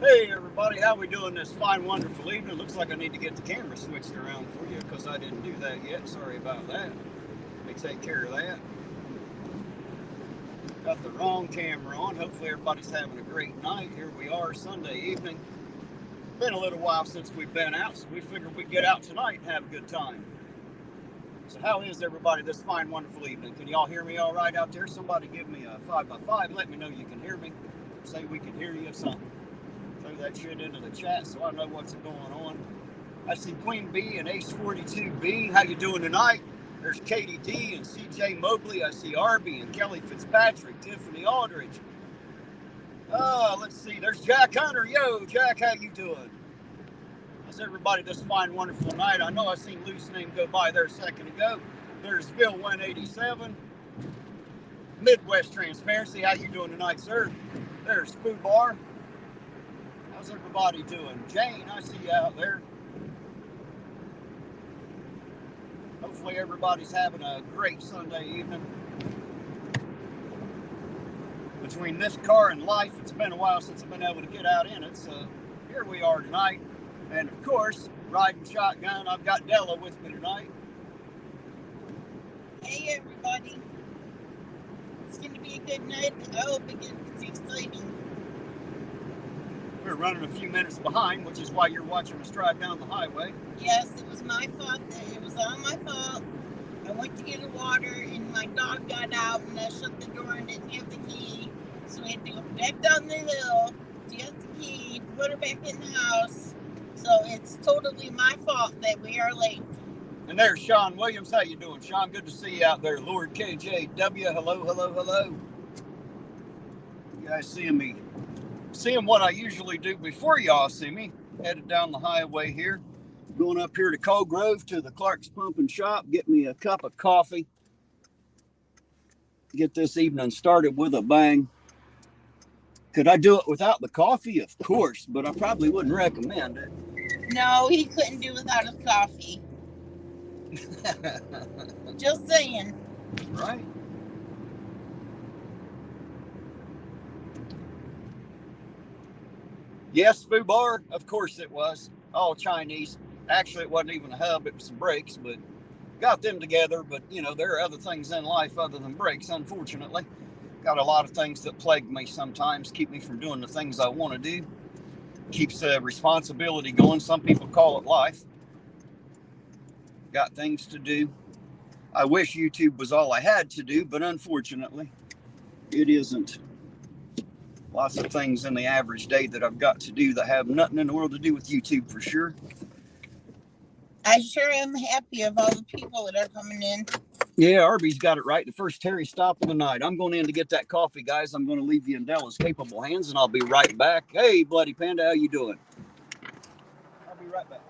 Hey everybody, how we doing this fine, wonderful evening? Looks like I need to get the camera switched around for you because I didn't do that yet. Sorry about that. Let me take care of that. Got the wrong camera on. Hopefully everybody's having a great night. Here we are, Sunday evening. Been a little while since we've been out, so we figured we'd get out tonight and have a good time. So how is everybody this fine, wonderful evening? Can y'all hear me all right out there? Somebody give me a 5x5. Let me know you can hear me. Say we can hear you or something. Throw that shit into the chat so I know what's going on. I see Queen B and Ace 42B. How you doing tonight? There's Katie D and CJ Mobley. I see Arby and Kelly Fitzpatrick, Tiffany Aldridge. Let's see. There's Jack Hunter. Yo, Jack, how you doing? How's everybody this fine, wonderful night? I know I seen Lou's name go by there a second ago. There's Bill 187. Midwest Transparency. How you doing tonight, sir? There's Food Bar. How's everybody doing? Jane, I see you out there. Hopefully everybody's having a great Sunday evening. Between this car and life, it's been a while since I've been able to get out in it, so here we are tonight. And of course, riding shotgun, I've got Della with me tonight. Hey everybody. It's going to be a good night. I hope it gets exciting. We're running a few minutes behind, which is why you're watching us drive down the highway. Yes, it was my fault. It was all my fault. I went to get the water and my dog got out and I shut the door and didn't have the key. So we had to go back down the hill to get the key, put her back in the house. So it's totally my fault that we are late. And there's Sean Williams. How you doing, Sean? Good to see you out there. Lord KJW, hello, hello, hello. You guys seeing what I usually do before y'all see me. Headed down the highway here. Going up here to Coal Grove to the Clark's Pump and Shop. Get me a cup of coffee. Get this evening started with a bang. Could I do it without the coffee? Of course, but I probably wouldn't recommend it. No, he couldn't do without his coffee. Just saying. Right? Yes, Foo Bar. Of course it was. All Chinese. Actually, it wasn't even a hub. It was some brakes, but got them together. But, there are other things in life other than brakes, unfortunately. Got a lot of things that plague me sometimes, keep me from doing the things I want to do. Keeps responsibility going. Some people call it life. Got things to do. I wish YouTube was all I had to do, but unfortunately, it isn't. Lots of things in the average day that I've got to do that have nothing in the world to do with YouTube for sure. I sure am happy of all the people that are coming in. Yeah, Arby's got it right. The first Terry stop of the night. I'm going in to get that coffee, guys. I'm going to leave you in Della's capable hands, and I'll be right back. Hey, Bloody Panda, how you doing? I'll be right back.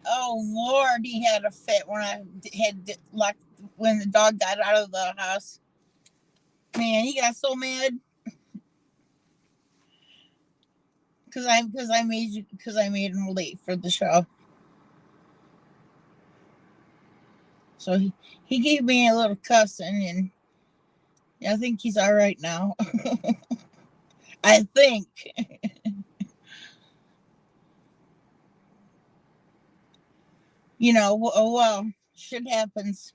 Oh Lord, he had a fit when I had like when the dog got out of the house. Man, he got so mad because I made him late for the show. So he gave me a little cussing, and I think he's all right now. I think. Well, shit happens.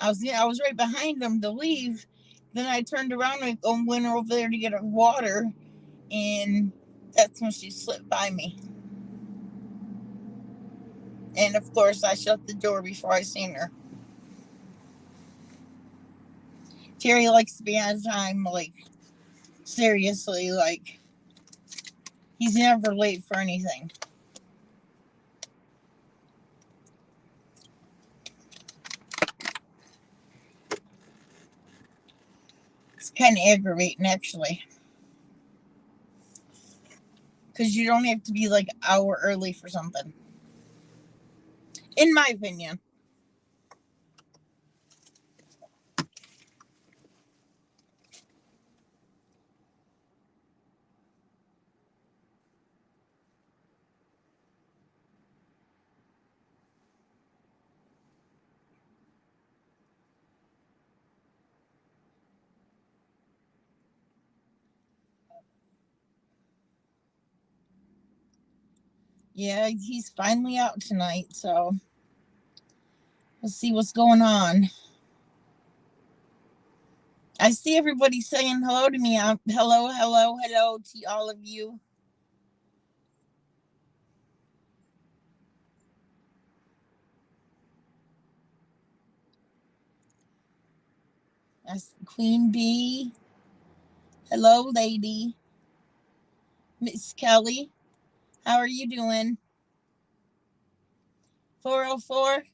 I was right behind him to leave. Then I turned around and went over there to get her water, and that's when she slipped by me. And of course, I shut the door before I seen her. Terry likes to be on time, like, seriously, like, he's never late for anything. It's kind of aggravating, actually. Because you don't have to be, like, an hour early for something. In my opinion. Yeah, he's finally out tonight, so let's see what's going on. I see everybody saying hello to me. Hello to all of you. That's Queen Bee. Hello, lady. Miss Kelly. How are you doing? 404.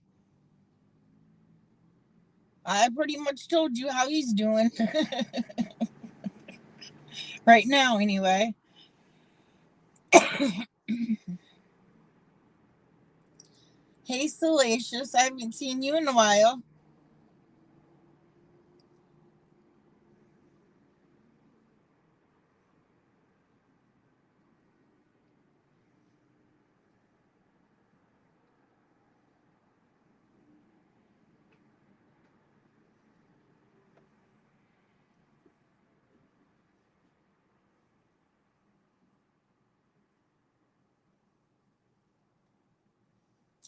I pretty much told you how he's doing. Right now, anyway. Hey, Salacious. I haven't seen you in a while.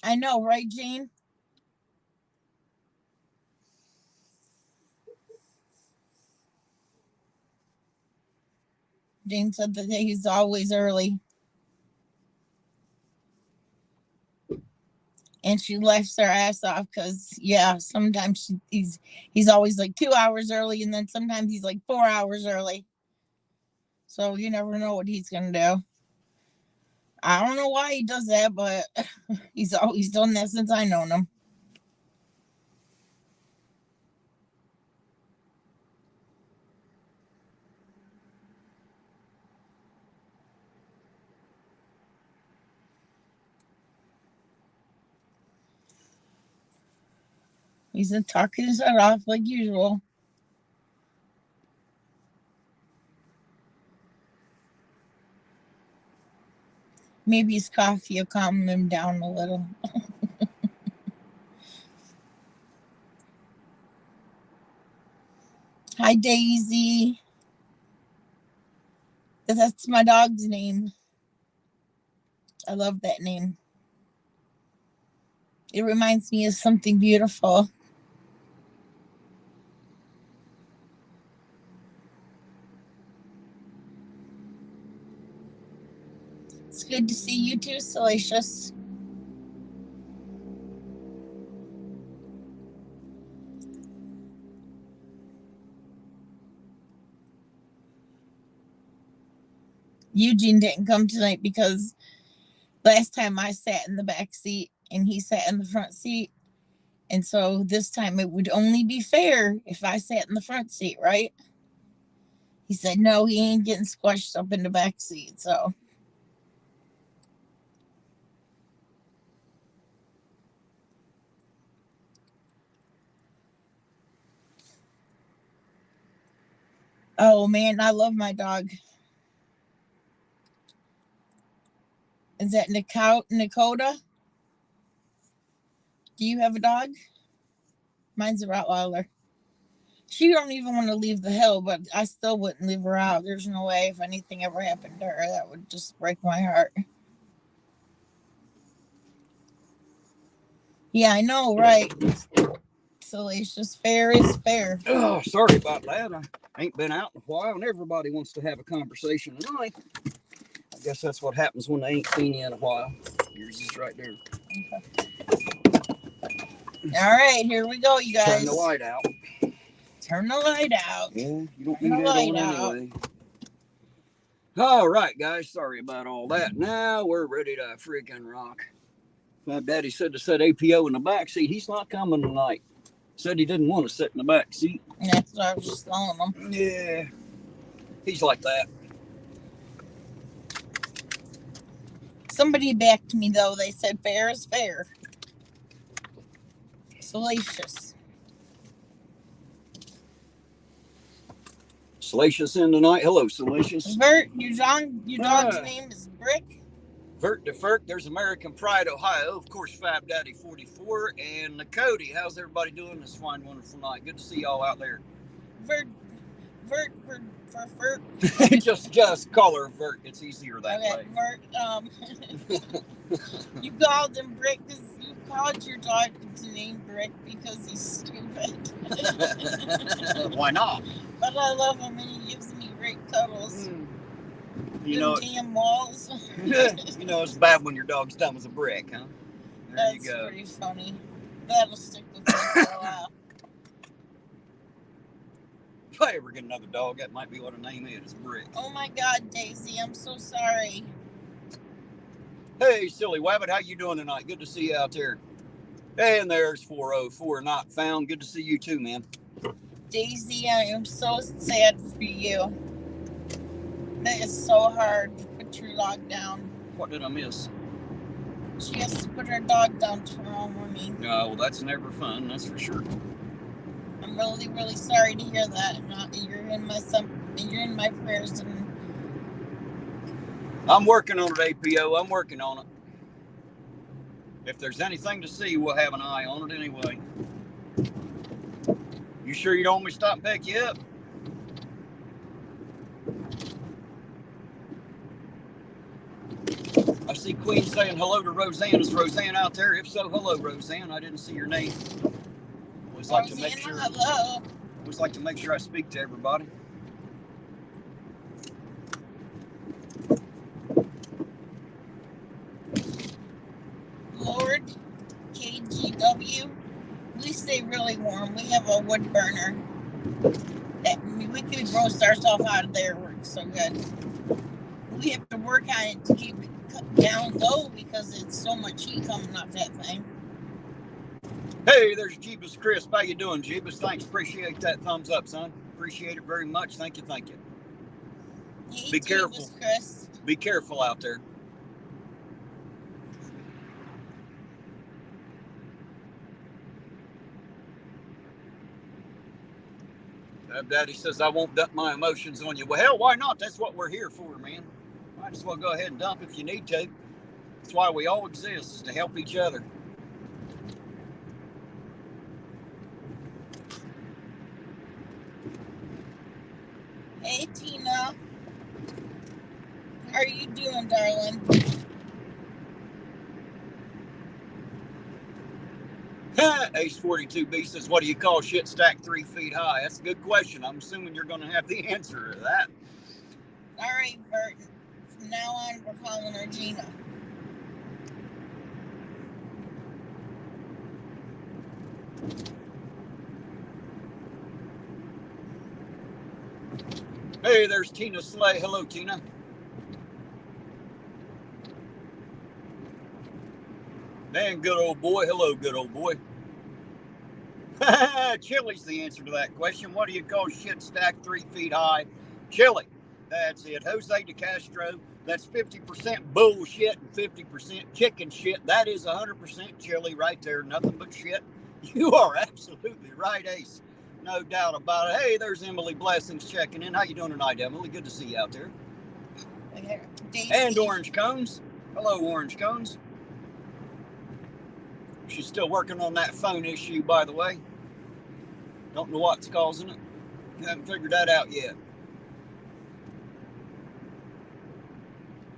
I know, right, Jane? Jane said that he's always early. And she laughs her ass off because, yeah, sometimes he's always like 2 hours early, and then sometimes he's like 4 hours early. So you never know what he's going to do. I don't know why he does that, but he's always done that since I known him. He's talking his head off like usual. Maybe his coffee will calm him down a little. Hi, Daisy. That's my dog's name. I love that name. It reminds me of something beautiful. It's good to see you too, Salacious. Eugene didn't come tonight because last time I sat in the back seat and he sat in the front seat. And so this time it would only be fair if I sat in the front seat, right? He said, no, he ain't getting squashed up in the back seat. So. Oh, man, I love my dog. Is that Nakota? Do you have a dog? Mine's a Rottweiler. She don't even want to leave the hill, but I still wouldn't leave her out. There's no way if anything ever happened to her, that would just break my heart. Yeah, I know, right? Salacious. Fair is fair. Oh, sorry about that. I ain't been out in a while, and everybody wants to have a conversation tonight. I guess that's what happens when they ain't seen you in a while. Yours is right there. All right, here we go, you guys. Turn the light out. Turn the light out. Yeah, you don't need that on anyway. All right, guys. Sorry about all that. Now we're ready to freaking rock. My daddy said to set APO in the back seat. He's not coming tonight. Said he didn't want to sit in the back seat. That's what I was just telling him. Yeah, he's like that. Somebody backed me, though. They said fair is fair. Salacious. Salacious in tonight. Hello, Salacious. Vert, your dog's name is Brick? Vert to Ferk. There's American Pride, Ohio. Of course, Fab Daddy 44. And Cody. How's everybody doing this fine, wonderful night? Good to see y'all out there. Vert for Vert. just call her Vert. It's easier that way. Vert. You called him Brick because you called your dog to name Brick because he's stupid. Why not? But I love him and he gives me great cuddles. You know, damn walls. You know it's bad when your dog's dumb as a brick, huh? There you go. That's pretty funny. That'll stick with me for a while. If I ever get another dog, that might be what her name is, Brick. Oh my God, Daisy, I'm so sorry. Hey, silly wabbit, how you doing tonight? Good to see you out there. And there's 404 not found. Good to see you too, man. Daisy, I am so sad for you. That is so hard to put your dog down. What did I miss? She has to put her dog down tomorrow morning. Well, that's never fun, that's for sure. I'm really, really sorry to hear that. You're in my prayers. And I'm working on it, APO. I'm working on it. If there's anything to see, we'll have an eye on it anyway. You sure you don't want me to stop and pick you up? I see Queen saying hello to Roseanne. Is Roseanne out there? If so, hello, Roseanne. I didn't see your name. Always like to make sure. Hello. Always like to make sure I speak to everybody. Lord KGW, we stay really warm. We have a wood burner. We could roast ourselves out of there. It works so good. We have to work on it to keep it down low because it's so much heat coming off that thing. Hey, there's Jeebus Chris. How you doing, Jeebus? Thanks. Appreciate that thumbs up, son. Appreciate it very much. Thank you. Thank you. Hey, be careful. Jeebus Chris. Be careful out there. Daddy says I won't dump my emotions on you. Well, hell, why not? That's what we're here for, man. Might as well go ahead and dump if you need to. That's why we all exist, is to help each other. Hey, Tina. How are you doing, darling? Ace 42B says, what do you call shit stacked 3 feet high? That's a good question. I'm assuming you're going to have the answer to that. All right, Bert. From now on, we're calling her Gina. Hey, there's Tina Slay. Hello, Tina. Man, good old boy. Hello, good old boy. Chili's the answer to that question. What do you call shit stacked 3 feet high? Chili. That's it. Jose de Castro. That's 50% bullshit and 50% chicken shit. That is 100% chili right there. Nothing but shit. You are absolutely right, Ace. No doubt about it. Hey, there's Emily Blessings checking in. How you doing tonight, Emily? Good to see you out there. And Orange Cones. Hello, Orange Cones. She's still working on that phone issue, by the way. Don't know what's causing it. Haven't figured that out yet.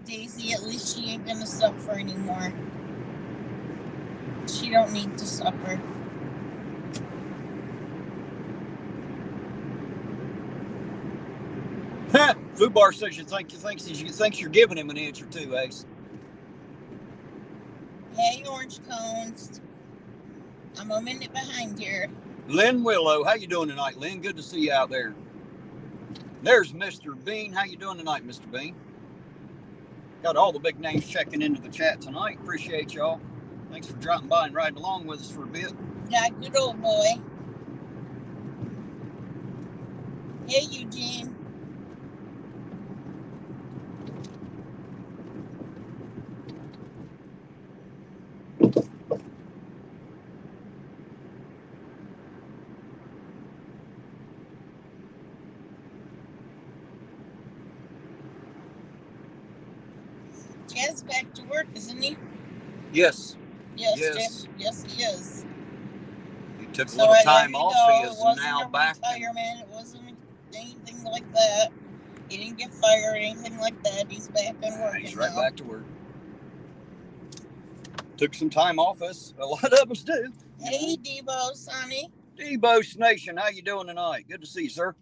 Daisy, at least she ain't gonna suffer anymore. She don't need to suffer. Fubar says thinks you're giving him an answer too, Ace. Hey, Orange Cones. I'm a minute behind here. Lynn Willow, how you doing tonight, Lynn? Good to see you out there. There's Mr. Bean. How you doing tonight, Mr. Bean? Got all the big names checking into the chat tonight. Appreciate y'all. Thanks for dropping by and riding along with us for a bit. Yeah, good old boy. Hey, Eugene. Chad's back to work, isn't he? Yes. Yes, he is. He took a little time off. He is now back. Retirement, wasn't it? anything like that. He didn't get fired or anything like that. He's back on work. He's right back to work. Took some time off us. A lot of us do. Hey, Debo, Sonny. Debo Nation, how you doing tonight? Good to see you, sir.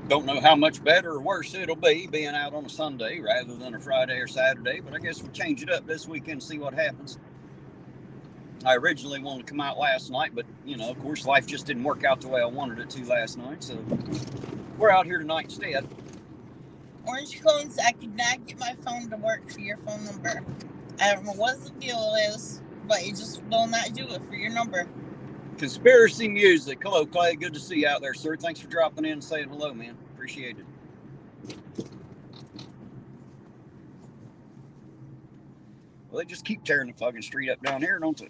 Don't know how much better or worse it'll be being out on a Sunday rather than a Friday or Saturday, but I guess we'll change it up this weekend and see what happens. I originally wanted to come out last night, but, of course, life just didn't work out the way I wanted it to last night, so we're out here tonight instead. Orange Cones, I could not get my phone to work for your phone number. I don't know what the deal is, but it just will not do it for your number. Conspiracy Music. Hello, Clay. Good to see you out there, sir. Thanks for dropping in and saying hello, man. Appreciate it. Well, they just keep tearing the fucking street up down here, don't they?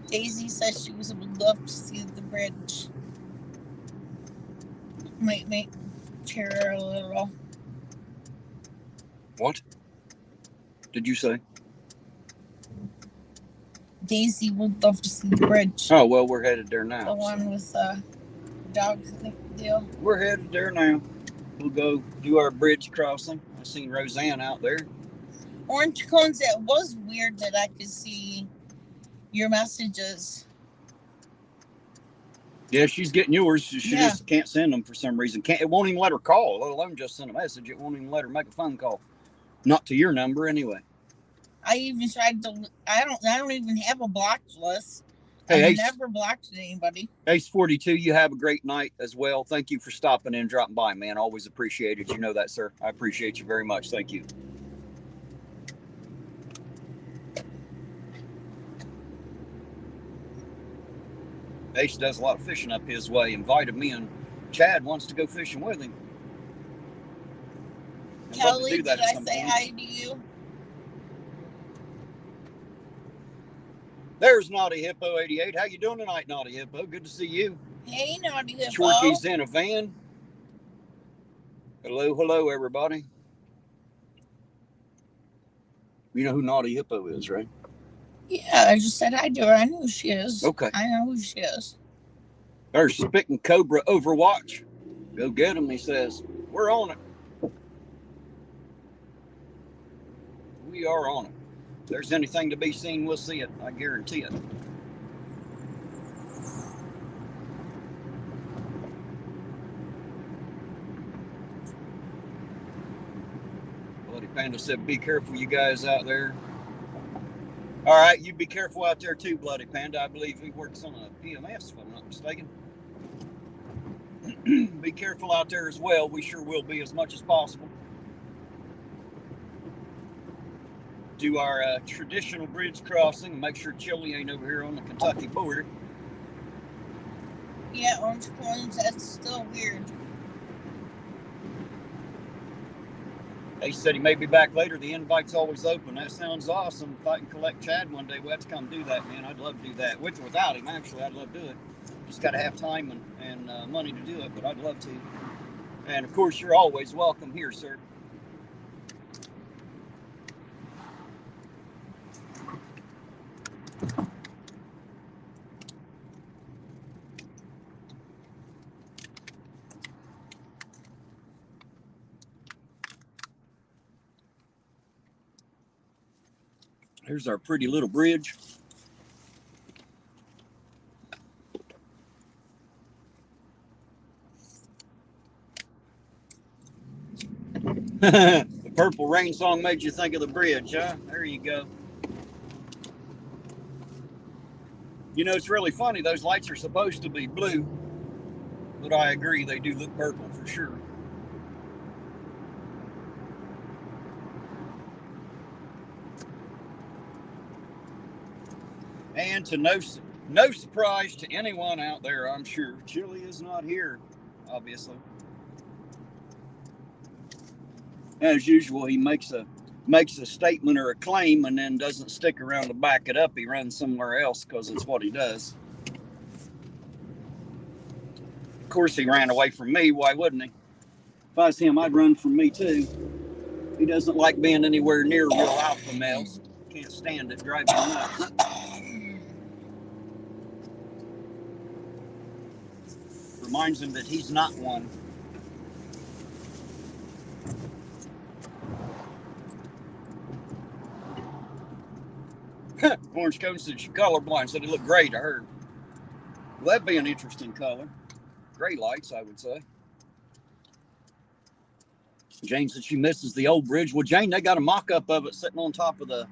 Daisy says she would love to see the bridge. Might make her a little. What did you say? Daisy would love to see the bridge. Oh, well, we're headed there now. The one with the dog deal. We're headed there now. We'll go do our bridge crossing. I seen Roseanne out there. Orange Cones, it was weird that I could see your messages. Yeah, she's getting yours. She just can't send them for some reason. It won't even let her call, let alone just send a message. It won't even let her make a phone call. Not to your number, anyway. I even tried to. I don't even have a blocked list. Hey, I've never blocked anybody. Ace 42, you have a great night as well. Thank you for stopping in and dropping by, man. Always appreciated. You know that, sir. I appreciate you very much. Thank you. Ace does a lot of fishing up his way. Invited me and Chad wants to go fishing with him. Kelly, did I say hi to you? There's Naughty Hippo 88. How you doing tonight, Naughty Hippo? Good to see you. Hey, Naughty Hippo. Shorty's in a van. Hello, everybody. You know who Naughty Hippo is, right? Yeah, I just said hi to her. I know who she is. Okay. I know who she is. There's Spitting Cobra Overwatch. Go get him, he says. We're on it. We are on it. If there's anything to be seen, we'll see it. I guarantee it. Bloody Panda said, be careful, you guys out there. All right, you be careful out there too, Bloody Panda. I believe he works on a PMS, if I'm not mistaken. Be careful out there as well. We sure will be as much as possible. Do our traditional bridge crossing and make sure Chili ain't over here on the Kentucky border. Yeah, Orange Coins, that's still weird. He said he may be back later. The invite's always open. That sounds awesome. If I can collect Chad one day, we'll have to come do that, man. I'd love to do that. With or without him, actually, I'd love to do it. Just got to have time and money to do it, but I'd love to. And, of course, you're always welcome here, sir. Here's our pretty little bridge. The Purple Rain song made you think of the bridge, huh? There you go. You know, it's really funny. Those lights are supposed to be blue, but I agree. They do look purple for sure. And to no surprise to anyone out there, I'm sure, Chili is not here, obviously. As usual, he makes a statement or a claim and then doesn't stick around to back it up. He runs somewhere else because it's what he does. Of course, he ran away from me. Why wouldn't he? If I was him, I'd run from me too. He doesn't like being anywhere near real alpha males. Can't stand it. Drives him nuts. Reminds him that he's not one. Orange Cone said she colorblind. Said it looked great, I heard. Well, that'd be an interesting color. Gray lights, I would say. Jane said she misses the old bridge. Well, Jane, they got a mock-up of it sitting on top of the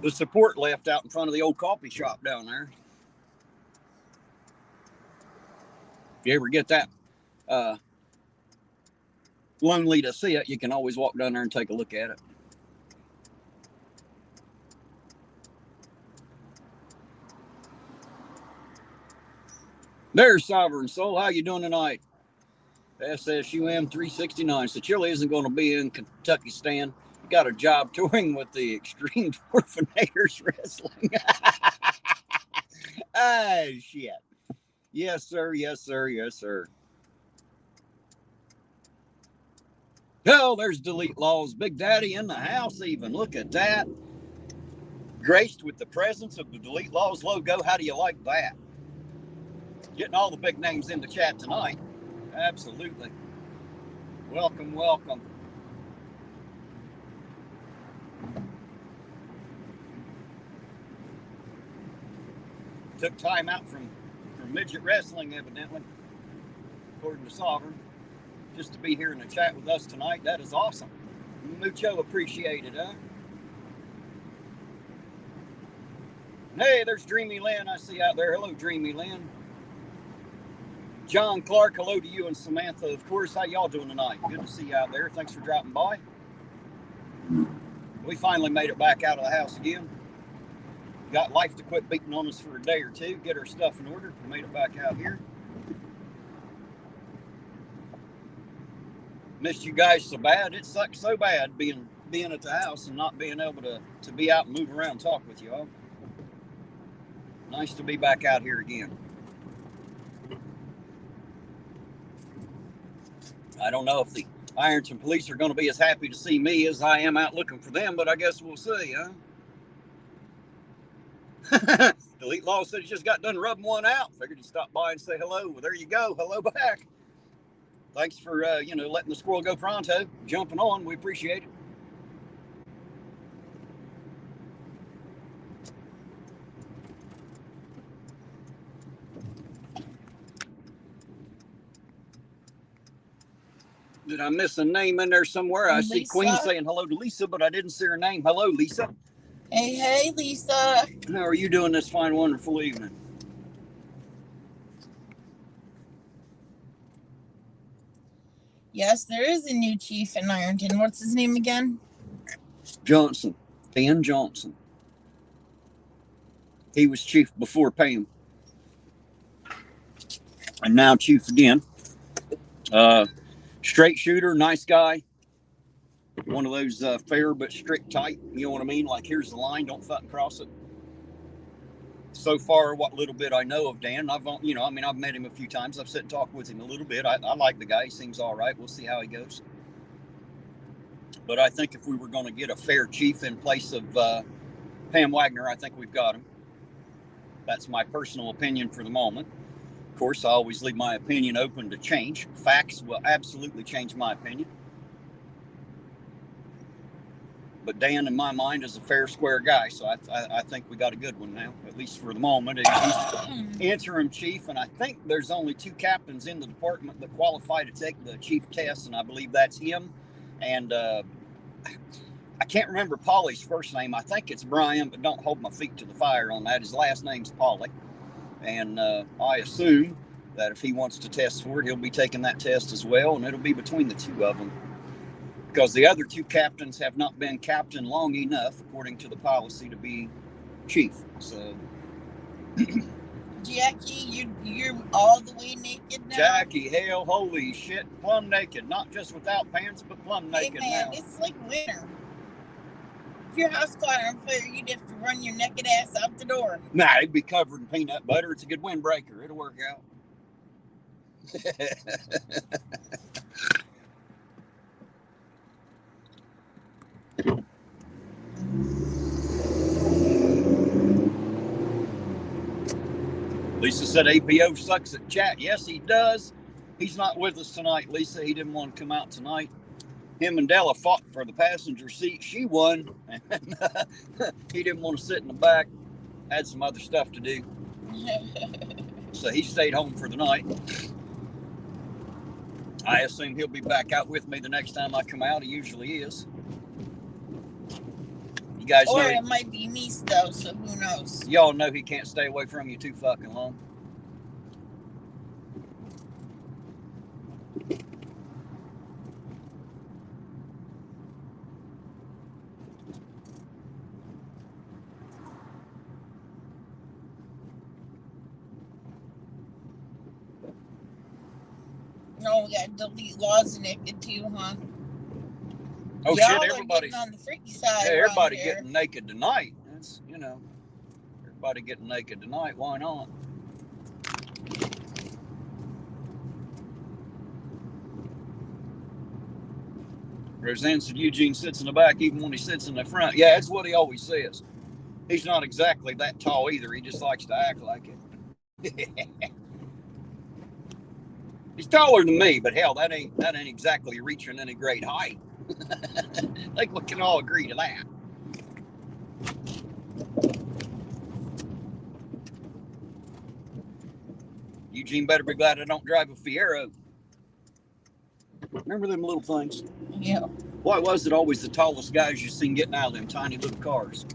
support left out in front of the old coffee shop down there. If you ever get that lonely to see it, you can always walk down there and take a look at it. There's Sovereign Soul. How you doing tonight? SSUM 369. So Chili isn't going to be in Kentucky, Stan. You got a job touring with the Extreme Dwarfinators Wrestling. Ah, shit. Yes, sir. Yes, sir. Yes, sir. Oh, there's Delete Laws. Big Daddy in the house even. Look at that. Graced with the presence of the Delete Laws logo. How do you like that? Getting all the big names in the chat tonight. Absolutely. Welcome, welcome. Took time out from midget wrestling, evidently, according to Sovereign, just to be here in the chat with us tonight. That is awesome. Mucho appreciated, huh? Hey, there's Dreamy Lynn I see out there. Hello, Dreamy Lynn. John Clark, hello to you and Samantha, of course. How y'all doing tonight? Good to see you out there. Thanks for dropping by. We finally made it back out of the house again. Got life to quit beating on us for a day or two, get our stuff in order. We made it back out here. Missed you guys so bad. It sucks so bad being at the house and not being able to be out and move around and talk with you all. Nice to be back out here again. I don't know if the Ironton police are going to be as happy to see me as I am out looking for them, but I guess we'll see, huh? Delete Law said he just got done rubbing one out. Figured he'd stop by and say hello. Well, there you go. Hello back. Thanks for, letting the squirrel go pronto. Jumping on. We appreciate it. Did I miss a name in there somewhere? I see Queen saying hello to Lisa, but I didn't see her name. Hello, Lisa. Hey, Lisa. How are you doing this fine, wonderful evening? Yes, there is a new chief in Ironton. What's his name again? Johnson. Dan Johnson. He was chief before Pam. And now chief again. Straight shooter, nice guy. One of those fair but strict type. You know what I mean? Like, here's the line, don't fucking cross it. So far, what little bit I know of Dan, I've met him a few times. I've sat and talked with him a little bit. I like the guy. He seems all right. We'll see how he goes. But I think if we were going to get a fair chief in place of Pam Wagner, I think we've got him. That's my personal opinion for the moment. Of course, I always leave my opinion open to change. Facts will absolutely change my opinion. But Dan, in my mind, is a fair, square guy. So I think we got a good one now, at least for the moment. He's interim chief, and I think there's only 2 captains in the department that qualify to take the chief test, and I believe that's him. And I can't remember Paulie's first name. I think it's Brian, but don't hold my feet to the fire on that. His last name's Paulie. And I assume that if he wants to test for it, he'll be taking that test as well, and it'll be between the 2 of them. Because the other 2 captains have not been captain long enough, according to the policy, to be Chief. So Jackie, you're all the way naked now? Jackie, hell, holy shit, plumb naked. Not just without pants, but plumb naked man, now. It's like winter. If your house caught on fire, you'd have to run your naked ass out the door. Nah, it'd be covered in peanut butter. It's a good windbreaker. It'll work out. Lisa said APO sucks at chat. Yes, he does. He's not with us tonight, Lisa. He didn't want to come out tonight. Him and Della fought for the passenger seat. She won. He didn't want to sit in the back. Had some other stuff to do. So he stayed home for the night. I assume he'll be back out with me the next time I come out. He usually is. You guys know. Or it might be me though, so who knows? Y'all know he can't stay away from you too fucking long. No, we got to delete laws naked too, huh? Oh, y'all shit, everybody's on the freaky side. Yeah, everybody getting naked tonight. That's, everybody getting naked tonight. Why not? Roseanne said Eugene sits in the back even when he sits in the front. Yeah, that's what he always says. He's not exactly that tall either. He just likes to act like it. He's taller than me, but hell, that ain't exactly reaching any great height. I think we can all agree to that. Eugene better be glad I don't drive a Fiero. Remember them little things? Yeah. Why was it always the tallest guys you seen getting out of them tiny little cars?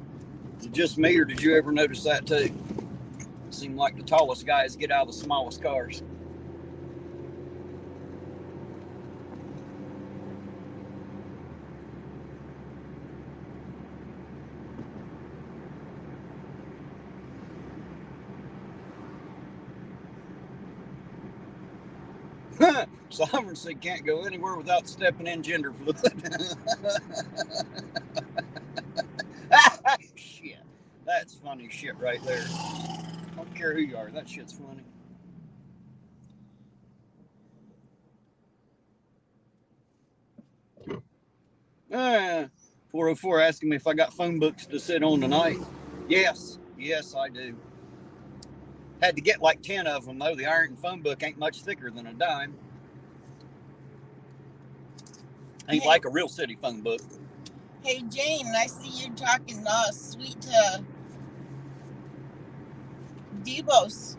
Is it just me, or did you ever notice that too? It seemed like the tallest guys get out of the smallest cars. Sovereignty can't go anywhere without stepping in gender fluid. Shit. That's funny shit right there. I don't care who you are. That shit's funny. Uh, 404 asking me if I got phone books to sit on tonight. Yes, I do. Had to get like 10 of them, though. The Ironton phone book ain't much thicker than a dime. Ain't like a real city phone book. Hey, Jane, I see you talking sweet Debos.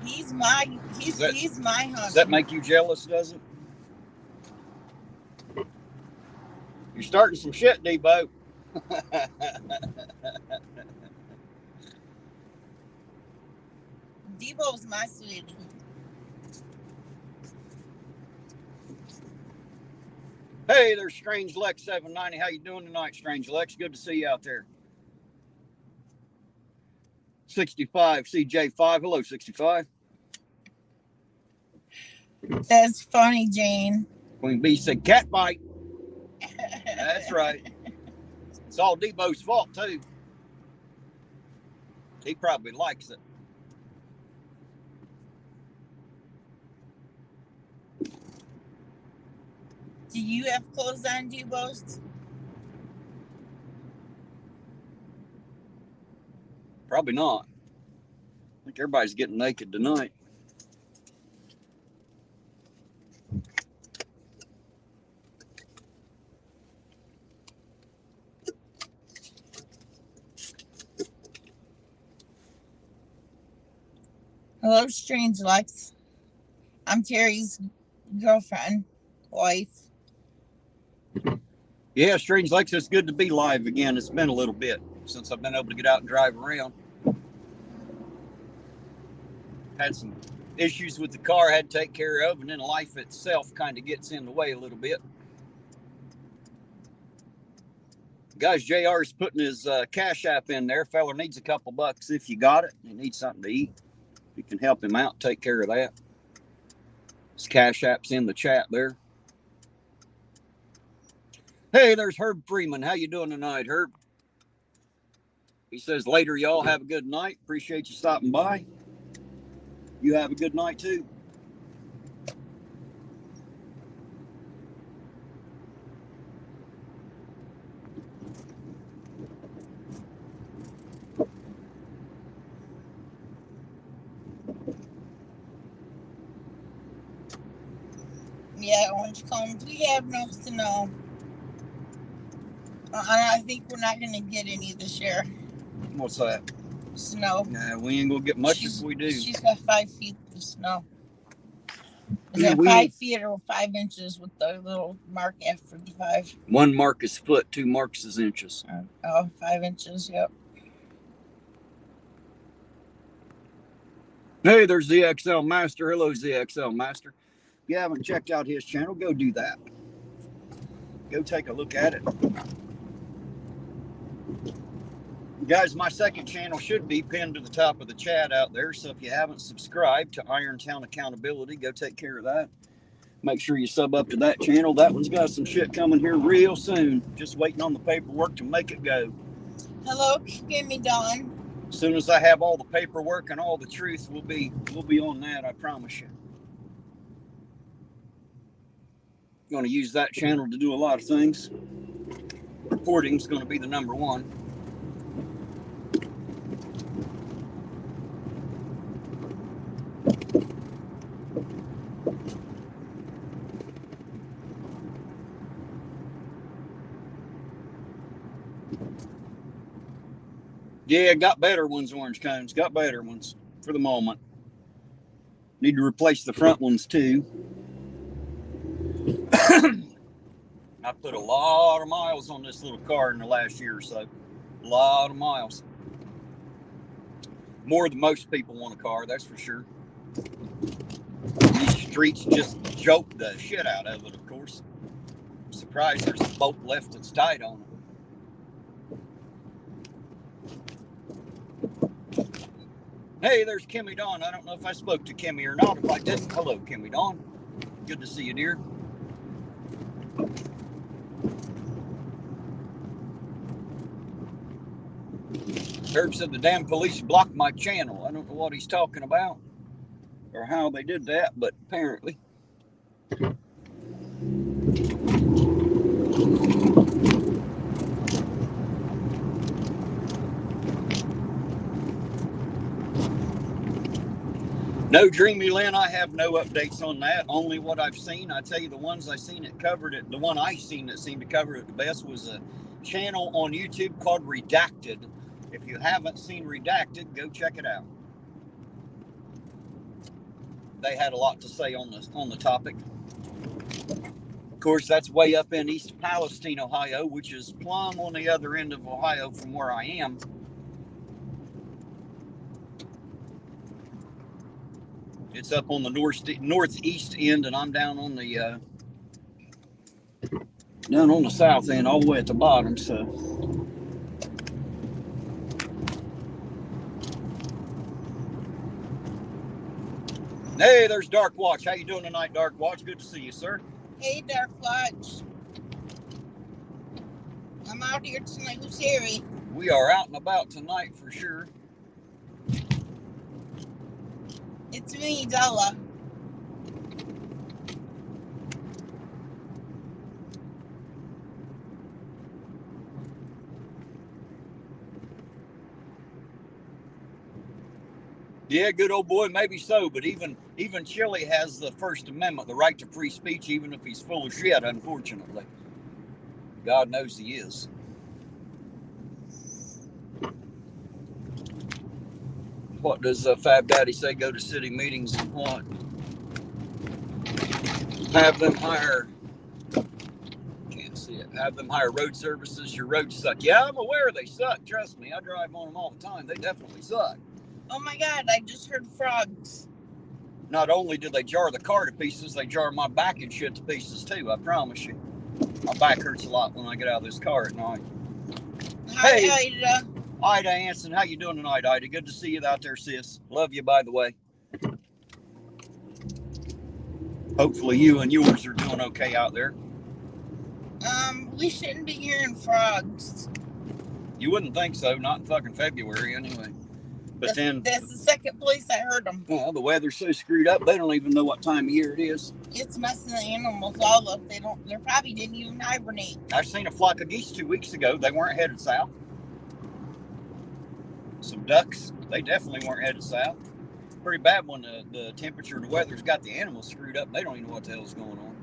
He's my husband. Does that make you jealous, does it? You're starting some shit, Debo. Debo's my sweetie. Hey, there's Strange Lex 790. How you doing tonight, Strange Lex? Good to see you out there. 65 CJ5. Hello, 65. That's funny, Jane. Queen B said cat bite. That's right. It's all Debo's fault, too. He probably likes it. Do you have clothes on, Debos? Probably not. I think everybody's getting naked tonight. Hello, Strange Lex. I'm Terry's girlfriend, wife. Yeah, Strange Lex, it's good to be live again. It's been a little bit since I've been able to get out and drive around. Had some issues with the car I had to take care of, and then life itself kind of gets in the way a little bit. Guys, JR's putting his Cash App in there. Fella needs a couple bucks if you got it. He needs something to eat. You can help him out, take care of that. His Cash App's in the chat there. Hey, there's Herb Freeman. How you doing tonight, Herb? He says, later, y'all. Have a good night. Appreciate you stopping by. You have a good night, too. Yeah, orange cones. We have no snow. I think we're not going to get any this year. What's that? Snow. Nah, we ain't going to get much if we do. She's got 5 feet of snow. Is it 5 feet or 5 inches with the little mark after the 5? 1 mark is foot, 2 marks is inches. 5 inches, yep. Hey, there's ZXL Master. Hello, ZXL Master. If you haven't checked out his channel, go do that. Go take a look at it. Guys, my second channel should be pinned to the top of the chat out there. So if you haven't subscribed to Irontown Accountability, go take care of that. Make sure you sub up to that channel. That one's got some shit coming here real soon. Just waiting on the paperwork to make it go. Hello, give me Dawn. As soon as I have all the paperwork and all the truth, we'll be on that, I promise you. Going to use that channel to do a lot of things. Reporting's going to be the number one. Yeah, got better ones, orange cones. Got better ones for the moment. Need to replace the front ones too. I put a lot of miles on this little car in the last year or so. A lot of miles. More than most people want a car, that's for sure. These streets just joke the shit out of it, of course. I'm surprised there's a bolt left that's tight on it. Hey, there's Kimmy Dawn. I don't know if I spoke to Kimmy or not. If I didn't, hello, Kimmy Dawn. Good to see you, dear. Herb said the damn police blocked my channel. I don't know what he's talking about or how they did that, but apparently. No, Dreamy Lynn, I have no updates on that. Only what I've seen. I tell you, the ones I seen it covered it. The one I seen that seemed to cover it the best was a channel on YouTube called Redacted. If you haven't seen Redacted, go check it out. They had a lot to say on the topic. Of course, that's way up in East Palestine, Ohio, which is plumb on the other end of Ohio from where I am. It's up on the northeast end, and I'm down on the south end, all the way at the bottom. So, hey, there's Dark Watch. How you doing tonight, Dark Watch? Good to see you, sir. Hey, Dark Watch. I'm out here tonight with Terry. We are out and about tonight for sure. It's me, Della. Yeah, good old boy, maybe so, but even Chile has the First Amendment, the right to free speech, even if he's full of shit, unfortunately. God knows he is. What does Fab Daddy say? Go to city meetings and what? Have them hire. Can't see it. Have them hire road services. Your roads suck. Yeah, I'm aware they suck. Trust me, I drive on them all the time. They definitely suck. Oh my God! I just heard frogs. Not only do they jar the car to pieces, they jar my back and shit to pieces too. I promise you. My back hurts a lot when I get out of this car at night. Hi, Hey. Ida. Ida Anson, how you doing tonight, Ida? Good to see you out there, sis. Love you, by the way. Hopefully you and yours are doing okay out there. We shouldn't be hearing frogs. You wouldn't think so, not in fucking February anyway. But that's the second place I heard them. Well, the weather's so screwed up, they don't even know what time of year it is. It's messing the animals all up. They probably didn't even hibernate. I seen a flock of geese 2 weeks ago. They weren't headed south. Some ducks, they definitely weren't headed south. Pretty bad when the temperature and the weather's got the animals screwed up. They don't even know what the hell's going on.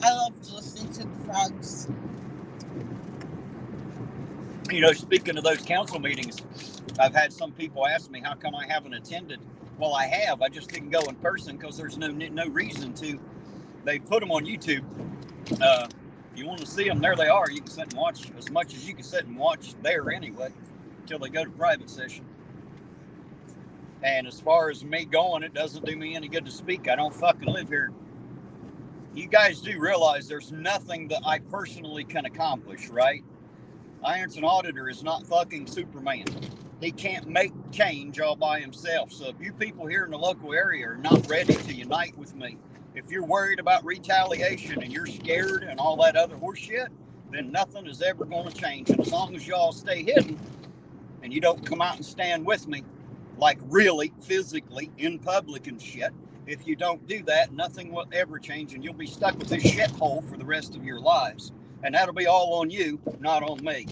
I love to listen to the frogs. You know, speaking of those council meetings, I've had some people ask me how come I haven't attended. Well, I have. I just didn't go in person because there's no reason to. They put them on YouTube. You want to see them, there they are. You can sit and watch as much as you can sit and watch there anyway, until they go to private session. And as far as me going, it doesn't do me any good to speak. I don't fucking live here. You guys do realize there's nothing that I personally can accomplish, right? Irontonauditor is not fucking Superman. He can't make change all by himself. So if you people here in the local area are not ready to unite with me, if you're worried about retaliation and you're scared and all that other horse shit, then nothing is ever going to change. And as long as y'all stay hidden and you don't come out and stand with me, like really physically in public and shit, if you don't do that, nothing will ever change and you'll be stuck with this shithole for the rest of your lives. And that'll be all on you, not on me.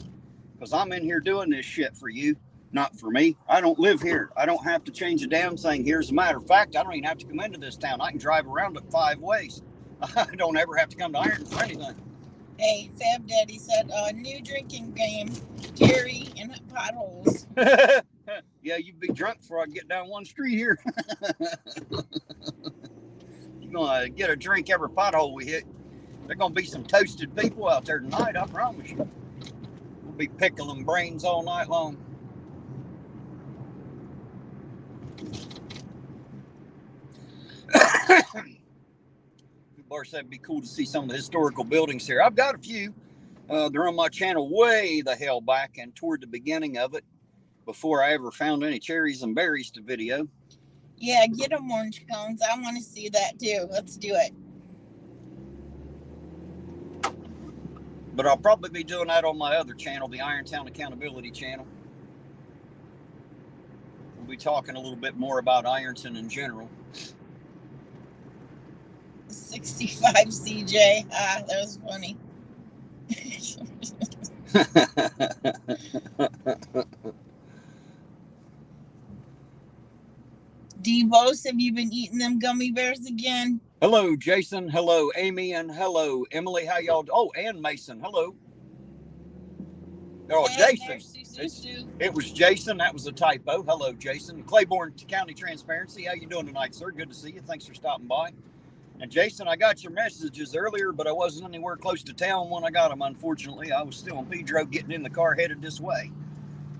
Because I'm in here doing this shit for you, not for me. I don't live here. I don't have to change a damn thing. Here's a matter of fact, I don't even have to come into this town. I can drive around it 5 ways. I don't ever have to come to Iron for anything. Hey, Fab Daddy said, new drinking game, Gary and potholes. Yeah, you'd be drunk before I get down one street here. You're going to get a drink every pothole we hit. There's going to be some toasted people out there tonight, I promise you. We'll be pickling brains all night long. People said it'd be cool to see some of the historical buildings here. I've got a few. They're on my channel way the hell back and toward the beginning of it, before I ever found any cherries and berries to video. Yeah, get them orange cones. I want to see that too. Let's do it. But I'll probably be doing that on my other channel, the Irontown Accountability channel. We'll be talking a little bit more about Ironton in general. 65 CJ. Ah, that was funny. Devos, have you been eating them gummy bears again? Hello, Jason. Hello, Amy. And hello, Emily. How y'all? Oh, and Mason. Hello. Oh, hey, Jason. It was Jason. That was a typo. Hello, Jason. Claiborne County Transparency. How you doing tonight, sir? Good to see you. Thanks for stopping by. And Jason, I got your messages earlier, but I wasn't anywhere close to town when I got them, unfortunately. I was still in Pedro getting in the car headed this way.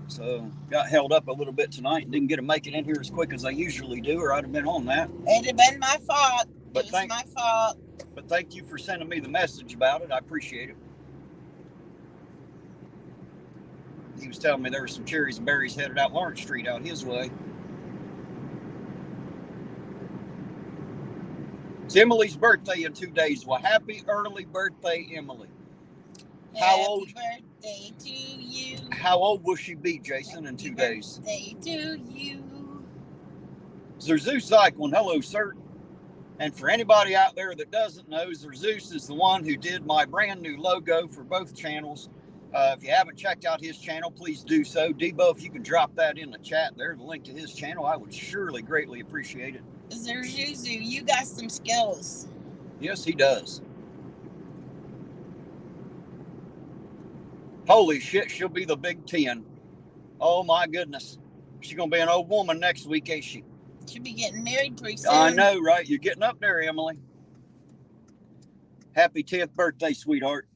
So got held up a little bit tonight and didn't get to make it in here as quick as I usually do, or I'd have been on that. It'd have been my fault. But it was my fault. But thank you for sending me the message about it. I appreciate it. He was telling me there were some cherries and berries headed out Lawrence Street out his way. It's Emily's birthday in 2 days. Well, happy early birthday, Emily. Happy birthday to you. How old will she be, Jason, in 2 days? Happy birthday to you. Zeus Cyclone, hello, sir. And for anybody out there that doesn't know, Zeus is the one who did my brand new logo for both channels. If you haven't checked out his channel, please do so. Debo, if you can drop that in the chat there, the link to his channel, I would surely greatly appreciate it. Zerzuzu, you got some skills. Yes, he does. Holy shit, she'll be the Big 10. Oh my goodness. She's going to be an old woman next week, ain't she? She'll be getting married pretty soon. I know, right? You're getting up there, Emily. Happy 10th birthday, sweetheart.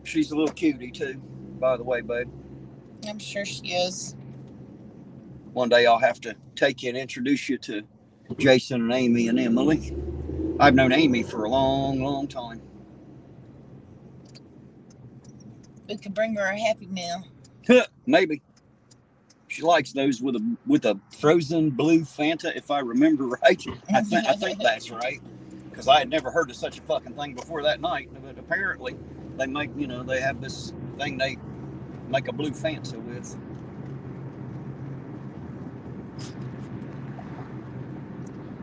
She's a little cutie, too, by the way, babe. I'm sure she is. One day I'll have to take you and introduce you to Jason and Amy and Emily. I've known Amy for a long, long time. We could bring her a Happy Meal. Maybe. She likes those with a frozen blue Fanta, if I remember right. I think that's right, because I had never heard of such a fucking thing before that night. But apparently, they make they have this thing they make a blue Fanta with.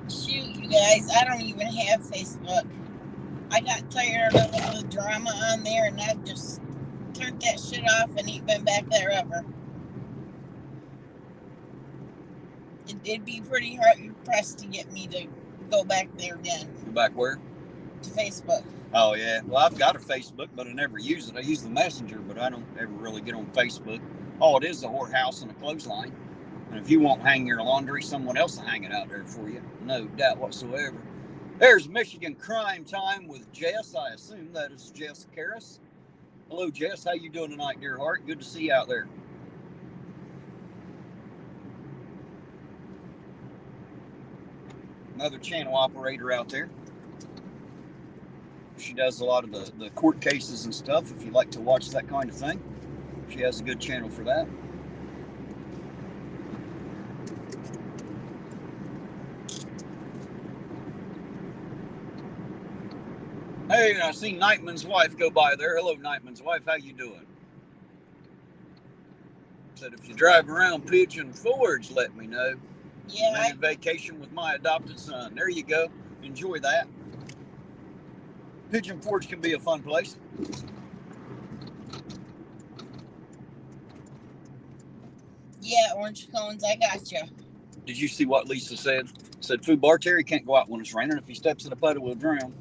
Shoot, you guys, I don't even have Facebook. I got tired of all the drama on there, and I've just turned that shit off and ain't been back there ever. It'd be pretty hard pressed to get me to go back there again. Go back where? To Facebook. Oh, yeah. Well, I've got a Facebook, but I never use it. I use the Messenger, but I don't ever really get on Facebook. All it is a whorehouse and a clothesline. And if you won't hang your laundry, someone else will hang it out there for you. No doubt whatsoever. There's Michigan Crime Time with Jess. I assume that is Jess Karras. Hello, Jess. How you doing tonight, dear heart? Good to see you out there. Another channel operator out there. She does a lot of the court cases and stuff. If you like to watch that kind of thing, she has a good channel for that. Hey, I seen Nightman's wife go by there. Hello, Nightman's wife. How you doing? Said if you drive around Pigeon Forge, let me know. Yeah. I'm on vacation with my adopted son. There you go. Enjoy that. Pigeon Forge can be a fun place. Yeah, orange cones, I got you. Did you see what Lisa said? Said Foo Bar Terry can't go out when it's raining. If he steps in a puddle, we'll drown.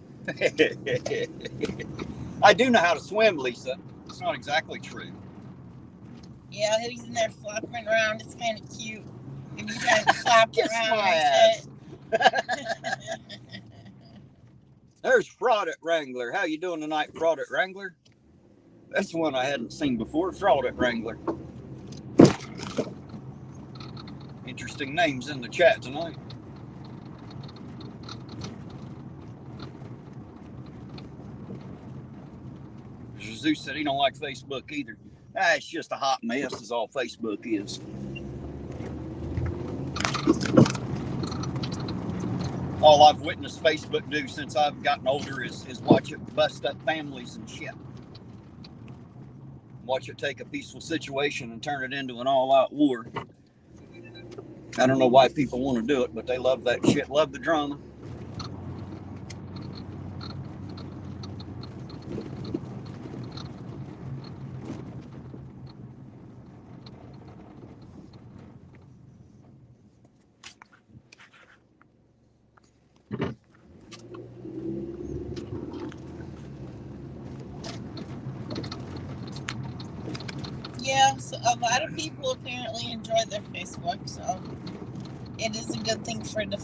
I do know how to swim, Lisa. It's not exactly true. Yeah, he's in there flopping around. It's kind of cute. And he's trying to flop Kiss around. my ass. There's Fraud at Wrangler. How you doing tonight, Fraud at Wrangler? That's one I hadn't seen before. Fraud at Wrangler. Interesting names in the chat tonight. Jesus said he don't like Facebook either. It's just a hot mess is all Facebook is. All I've witnessed Facebook do since I've gotten older is watch it bust up families and shit. Watch it take a peaceful situation and turn it into an all-out war. I don't know why people want to do it, but they love that shit, love the drama. Yeah, so a lot of people apparently enjoy their Facebook, so it is a good thing for the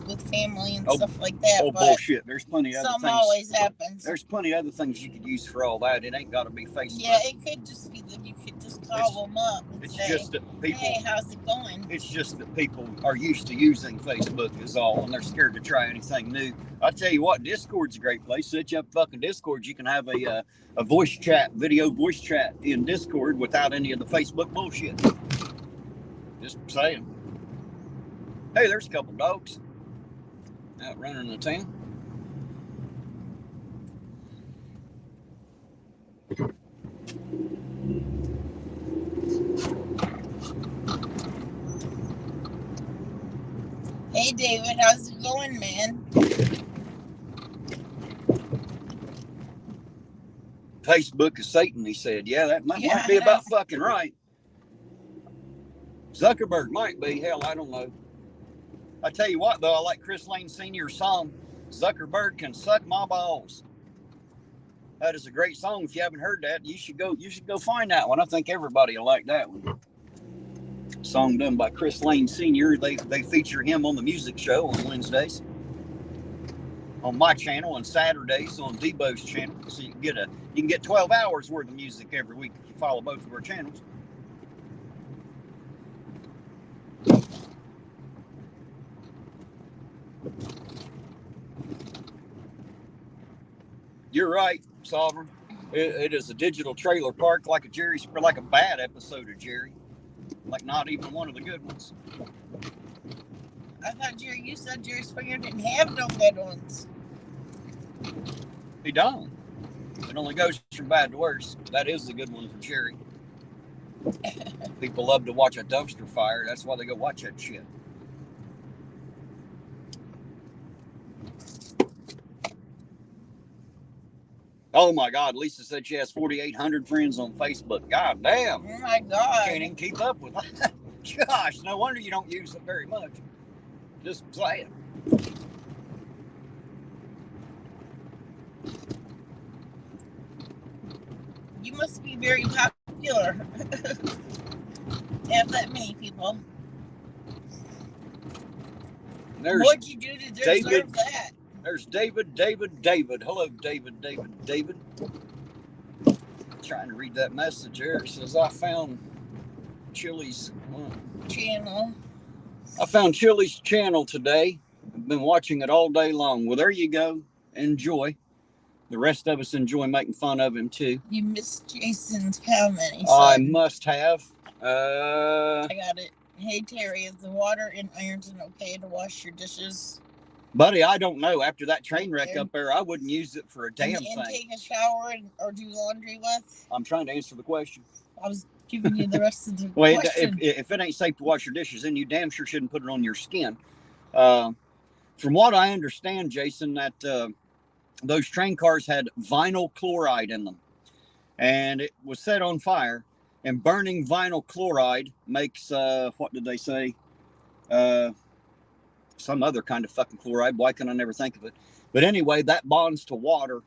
with family and stuff like that. Oh, but bullshit. There's plenty of other things. Something always happens. There's plenty of other things you could use for all that. It ain't got to be Facebook. Yeah, it could just be that you could just call them up and say, just that people, hey, how's it going? It's just that people are used to using Facebook is all, and they're scared to try anything new. I tell you what, Discord's a great place. Set you up fucking Discord. You can have a voice chat, video voice chat in Discord without any of the Facebook bullshit. Just saying. Hey, there's a couple dogs out running the town. Hey, David, how's it going, man? Facebook is Satan, he said. Yeah, that might be about fucking right. Zuckerberg might be. Hell, I don't know. I tell you what, though, I like Chris Lane Sr.'s song, Zuckerberg Can Suck My Balls. That is a great song. If you haven't heard that, you should go find that one. I think everybody will like that one. Song done by Chris Lane Sr. They feature him on the music show on Wednesdays. On my channel on Saturdays on Debo's channel. So you can get 12 hours worth of music every week if you follow both of our channels. You're right, Sovereign. It is a digital trailer park like a bad episode of Jerry. Like not even one of the good ones. I thought you said Jerry Springer didn't have no good ones. He don't. It only goes from bad to worse. That is the good one for Jerry. People love to watch a dumpster fire. That's why they go watch that shit. Oh my God, Lisa said she has 4,800 friends on Facebook. God damn. Oh my God. Can't even keep up with that. Gosh, no wonder you don't use it very much. Just saying. You must be very popular. Have that many people. What'd you do to deserve that? There's David. Hello, David. Trying to read that message here. It says, I found Chili's channel. I found Chili's channel today. I've been watching it all day long. Well, there you go. Enjoy. The rest of us enjoy making fun of him, too. You missed Jason's comment. I must have. I got it. Hey, Terry, is the water in Ironton okay to wash your dishes? Buddy, I don't know. After that train wreck up there, I wouldn't use it for a damn thing. And take a shower or do laundry with? I'm trying to answer the question. I was giving you the rest of the question. If it ain't safe to wash your dishes, then you damn sure shouldn't put it on your skin. From what I understand, Jason, that those train cars had vinyl chloride in them. And it was set on fire. And burning vinyl chloride makes, what did they say? Some other kind of fucking chloride. Why can I never think of it? But anyway, that bonds to water.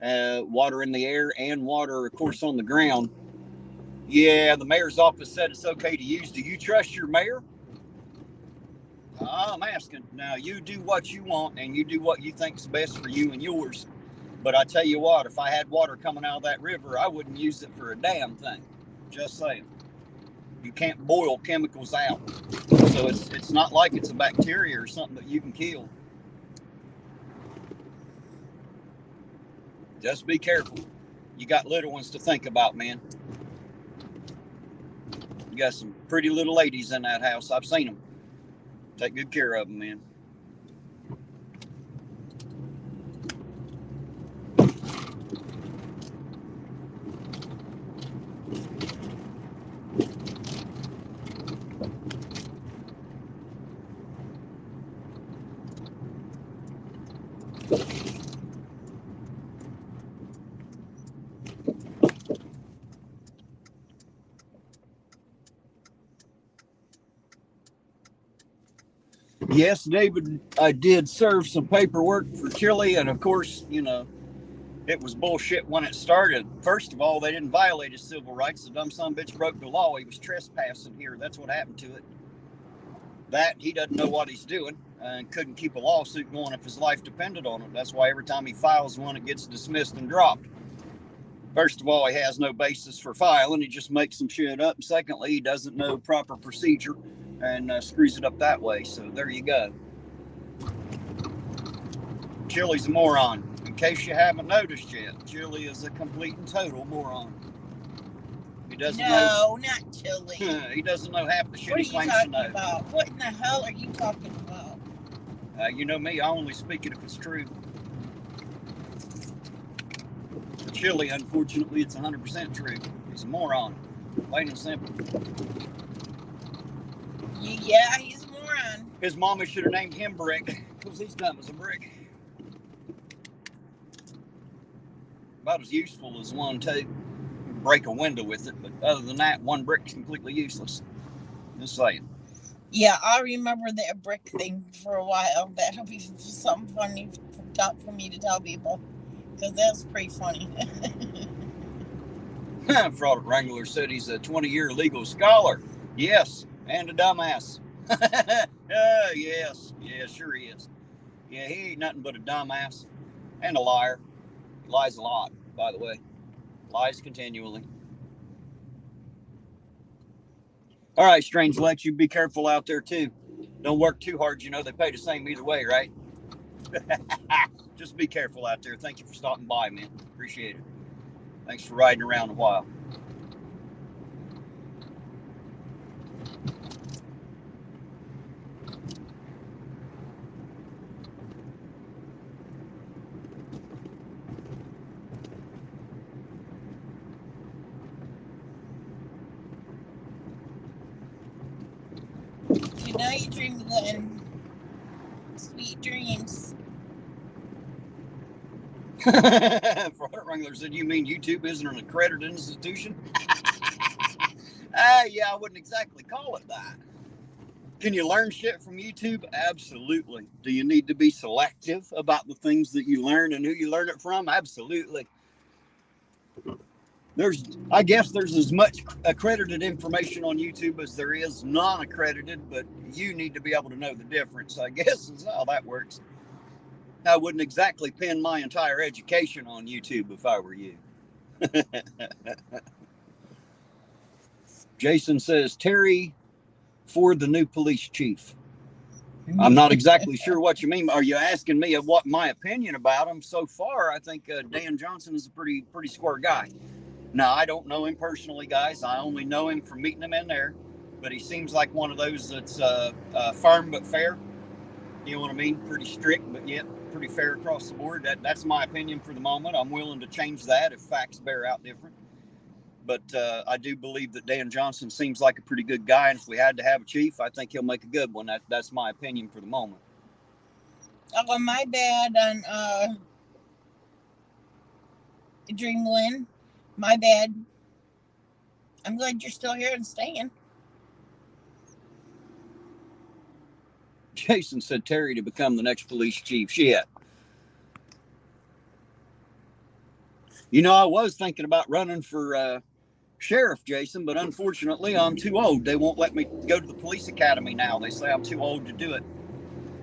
Water in the air and water, of course, on the ground. Yeah, the mayor's office said it's okay to use. Do you trust your mayor? I'm asking. Now, you do what you want and you do what you think's best for you and yours. But I tell you what, if I had water coming out of that river, I wouldn't use it for a damn thing. Just saying. You can't boil chemicals out. So it's not like it's a bacteria or something that you can kill. Just be careful. You got little ones to think about, man. You got some pretty little ladies in that house. I've seen them. Take good care of them, man. Yes, David, I did serve some paperwork for Chile, and of course, you know, it was bullshit when it started. First of all, they didn't violate his civil rights. The dumb son of a bitch broke the law. He was trespassing here. That's what happened to it. That, he doesn't know what he's doing and couldn't keep a lawsuit going if his life depended on it. That's why every time he files one, it gets dismissed and dropped. First of all, he has no basis for filing. He just makes some shit up. Secondly, he doesn't know proper procedure and screws it up that way. So there you go. Chili's a moron. In case you haven't noticed yet, Chili is a complete and total moron. He doesn't know. No, not Chili. He doesn't know half the shit he claims to know. About? What in the hell are you talking about? You know me, I only speak it if it's true. For Chili, unfortunately, it's 100% true. He's a moron. Plain and simple. Yeah, he's a moron. His mama should have named him Brick, because he's dumb as a brick. About as useful as one, too. Break a window with it, but other than that, one brick's completely useless. Just saying. Yeah, I remember that brick thing for a while. That'll be something funny for me to tell people, because that's pretty funny. Fraud Wrangler said he's a 20-year legal scholar. Yes, and a dumbass. Yes, yeah, sure he is. Yeah, he ain't nothing but a dumbass and a liar. He lies a lot, by the way. Lies continually. All right, Strange Lex, you be careful out there too. Don't work too hard. You know they pay the same either way, right? Just be careful out there. Thank you for stopping by, man. Appreciate it. Thanks for riding around a while. Good night, Dreamland. Sweet dreams. Product Wrangler said, you mean YouTube isn't an accredited institution? Yeah, I wouldn't exactly call it that. Can you learn shit from YouTube? Absolutely. Do you need to be selective about the things that you learn and who you learn it from? Absolutely. I guess there's as much accredited information on YouTube as there is non-accredited, but you need to be able to know the difference, I guess is how that works. I wouldn't exactly pin my entire education on YouTube if I were you. Jason says, Terry for the new police chief. I'm not exactly sure what you mean. Are you asking me of what my opinion about him? So far, I think Dan Johnson is a pretty square guy. Now, I don't know him personally, guys. I only know him from meeting him in there. But he seems like one of those that's firm but fair. You know what I mean? Pretty strict, but yet pretty fair across the board. That's my opinion for the moment. I'm willing to change that if facts bear out different. But I do believe that Dan Johnson seems like a pretty good guy. And if we had to have a chief, I think he'll make a good one. That's my opinion for the moment. Oh, my bad on Dreamland. My bad. I'm glad you're still here and staying. Jason said Terry to become the next police chief. Shit. You know, I was thinking about running for sheriff, Jason, but unfortunately I'm too old. They won't let me go to the police academy now. They say I'm too old to do it.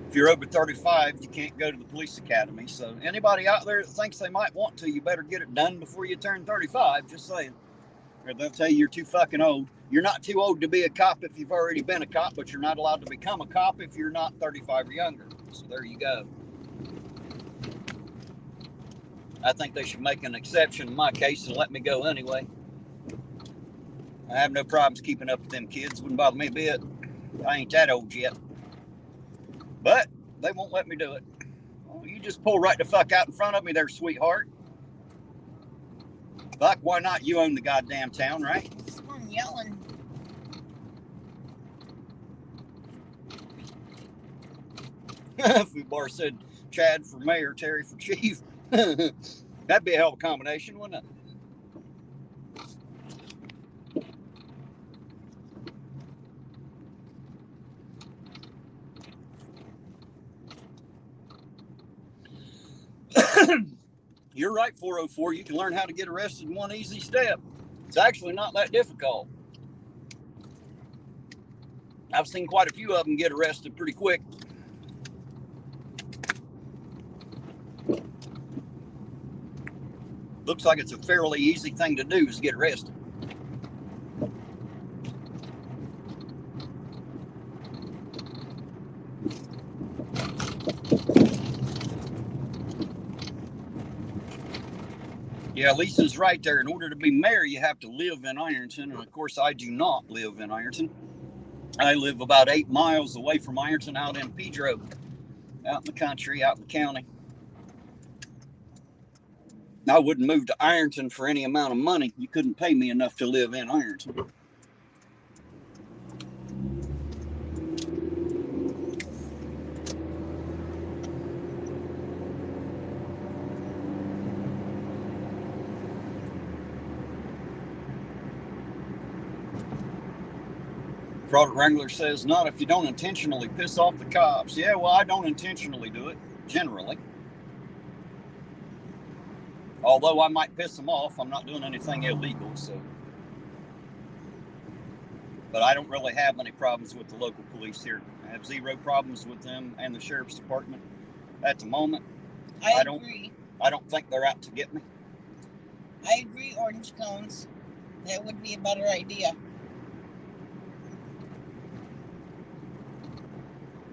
If you're over 35, you can't go to the police academy. So anybody out there that thinks they might want to, you better get it done before you turn 35. Just saying. Or they'll tell you you're too fucking old. You're not too old to be a cop if you've already been a cop, but you're not allowed to become a cop if you're not 35 or younger. So there you go. I think they should make an exception in my case and let me go anyway. I have no problems keeping up with them kids. Wouldn't bother me a bit. I ain't that old yet. But they won't let me do it. Well, you just pull right the fuck out in front of me there, sweetheart. Fuck, why not? You own the goddamn town, right? Someone yelling. Fubar said Chad for mayor, Terry for chief. That'd be a hell of a combination, wouldn't it? You're right, 404. You can learn how to get arrested in one easy step. It's actually not that difficult. I've seen quite a few of them get arrested pretty quick. Looks like it's a fairly easy thing to do is get arrested. Yeah, Lisa's right there. In order to be mayor, you have to live in Ironton. And of course, I do not live in Ironton. I live about 8 miles away from Ironton out in Pedro, out in the country, out in the county. I wouldn't move to Ironton for any amount of money. You couldn't pay me enough to live in Ironton. Product Wrangler says, not if you don't intentionally piss off the cops. Yeah, well, I don't intentionally do it, generally. Although I might piss them off, I'm not doing anything illegal, so. But I don't really have any problems with the local police here. I have zero problems with them and the sheriff's department at the moment. I agree. I don't think they're out to get me. I agree, orange cones. That would be a better idea.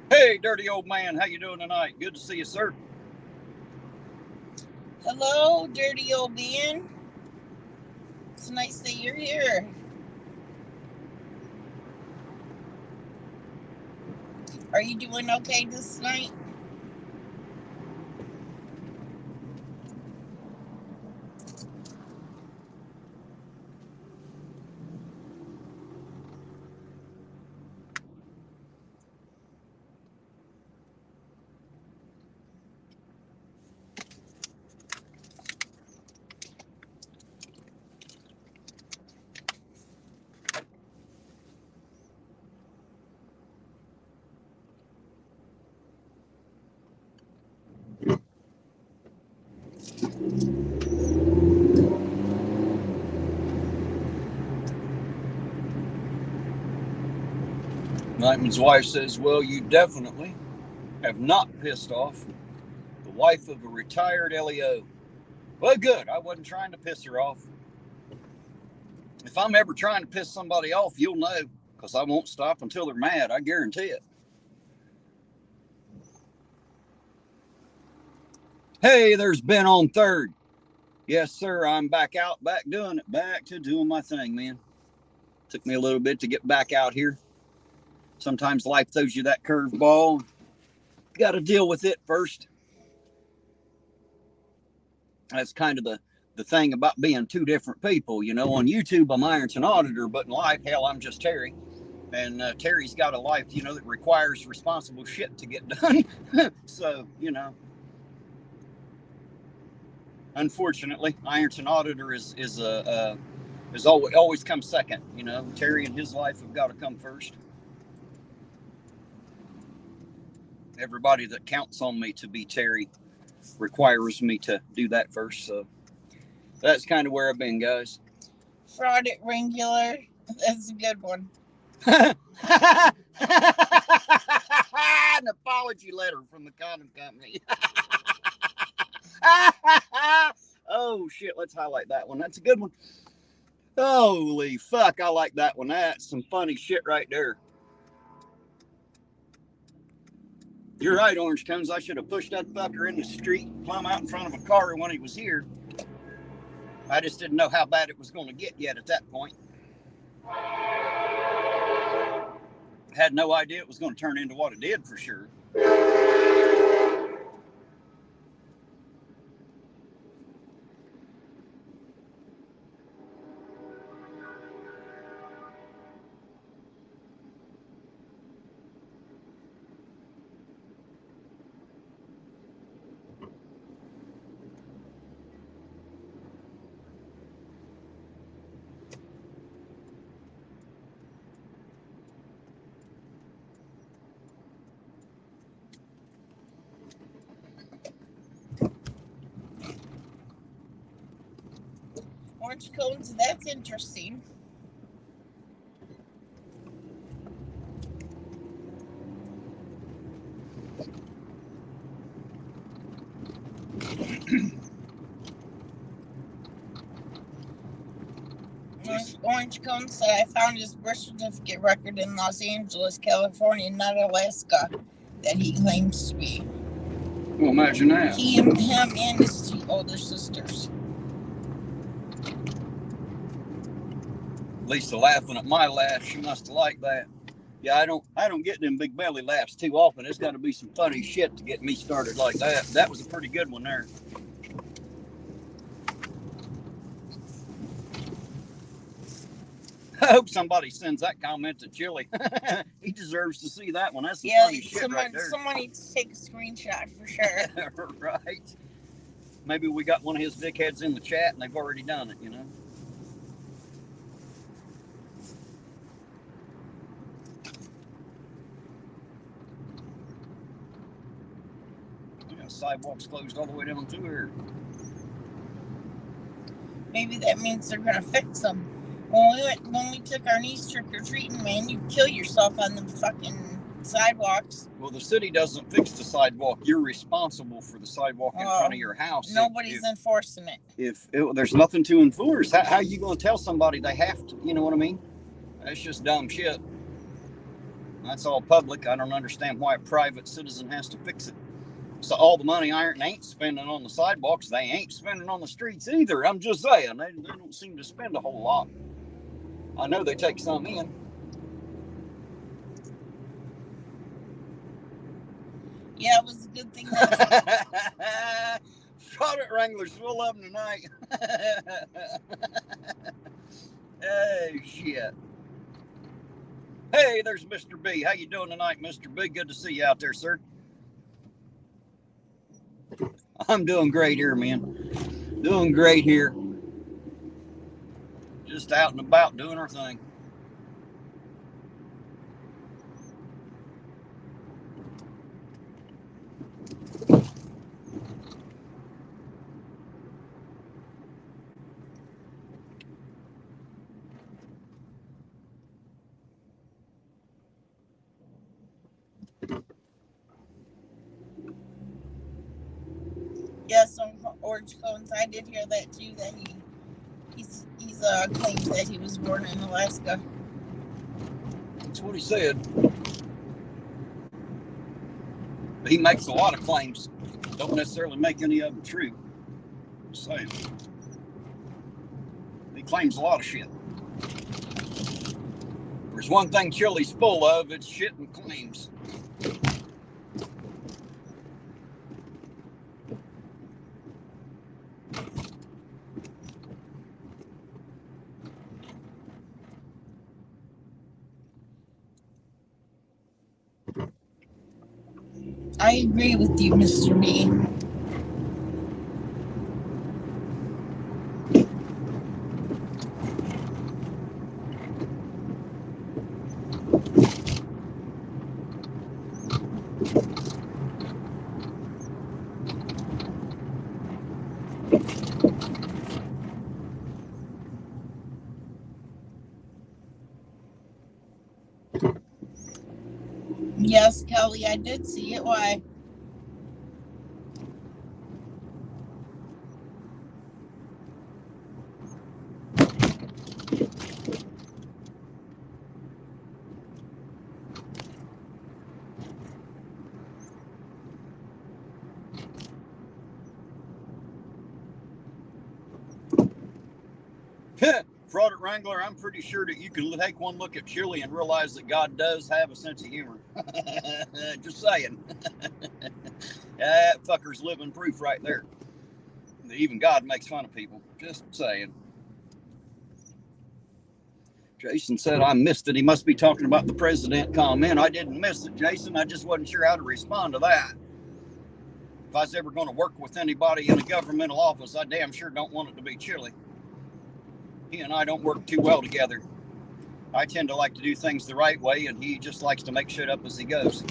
Hey, dirty old man, how you doing tonight? Good to see you, sir. Hello, dirty old man. It's nice that you're here. Are you doing okay this night? Nightman's wife says, well, you definitely have not pissed off the wife of a retired LEO. Well, good. I wasn't trying to piss her off. If I'm ever trying to piss somebody off, you'll know, because I won't stop until they're mad. I guarantee it. Hey, there's Ben on third. Yes, sir. I'm back out, back doing it, back to doing my thing, man. Took me a little bit to get back out here. Sometimes life throws you that curveball. You got to deal with it first. That's kind of the thing about being two different people. You know, on YouTube, I'm irontonauditor, but in life, hell, I'm just Terry. And Terry's got a life, you know, that requires responsible shit to get done. So, you know, unfortunately, irontonauditor is always come second. You know, Terry and his life have got to come first. Everybody that counts on me to be Terry requires me to do that first. So that's kind of where I've been, guys. Fraud at Regular. That's a good one. An apology letter from the condom company. Oh, shit. Let's highlight that one. That's a good one. Holy fuck. I like that one. That's some funny shit right there. You're right, Orange Cones. I should have pushed that fucker in the street, plumb out in front of a car when he was here. I just didn't know how bad it was going to get yet at that point. Had no idea it was going to turn into what it did, for sure. Orange cones, that's interesting. Orange Cone said I found his birth certificate record in Los Angeles, California, not Alaska, that he claims to be. Well, imagine that. Him and his two older sisters. Lisa laughing at my laugh. She must have liked that. Yeah, I don't get them big belly laughs too often. It's got to be some funny shit to get me started like that. That was a pretty good one there. I hope somebody sends that comment to Chili. He deserves to see that one. That's some funny shit right there. Someone needs to take a screenshot for sure. Right. Maybe we got one of his dickheads in the chat and they've already done it, you know. Yeah, sidewalks closed all the way down through here. Maybe that means they're gonna fix them. When we took our niece trick-or-treating, man, you kill yourself on the fucking sidewalks. Well, the city doesn't fix the sidewalk. You're responsible for the sidewalk in front of your house. Nobody's enforcing it. If there's nothing to enforce, how are you going to tell somebody they have to? You know what I mean? That's just dumb shit. That's all public. I don't understand why a private citizen has to fix it. So all the money Ironton ain't spending on the sidewalks, they ain't spending on the streets either. I'm just saying, they don't seem to spend a whole lot. I know they take some in. Yeah, it was a good thing that Product Wranglers full of them tonight. Hey, shit. Hey, there's Mr. B. How you doing tonight, Mr. B? Good to see you out there, sir. I'm doing great here, man. Doing great here. Just out and about doing our thing. yes, on Orange Cones, I did hear that too. That he's claims that he was born in Alaska. That's what he said. But he makes a lot of claims. Don't necessarily make any of them true. Just saying. He claims a lot of shit. If there's one thing Chile's full of, it's shit and claims. I agree with you, Mr. B. Yes, Kelly, I did see it. Why? Product Wrangler, I'm pretty sure that you can take one look at Chile and realize that God does have a sense of humor. Just saying. That fucker's living proof right there. Even God makes fun of people. Just saying. Jason said I missed it. He must be talking about the president comment. I didn't miss it, Jason. I just wasn't sure how to respond to that. If I was ever going to work with anybody in a governmental office, I damn sure don't want it to be Chile. He and I don't work too well together. I tend to like to do things the right way, and he just likes to make shit up as he goes.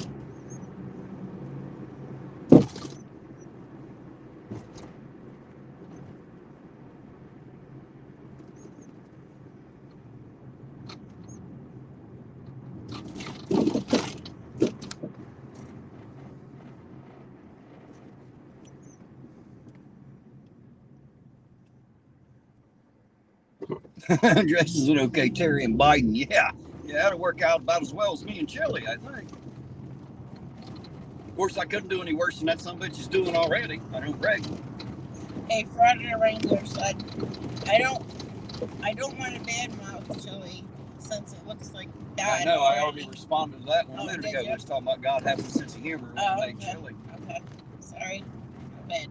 Jason's an okay, Terry and Biden. Yeah, that'll work out about as well as me and Chile, I think. Of course, I couldn't do any worse than that some bitch is doing already. I don't brag. Hey, Friday Wrangler said, I don't want to badmouth Chile since it looks like God. I know, I already responded to that one a minute ago. You? Just talking about God having a sense of humor when he made Chile. Okay, sorry. Bad.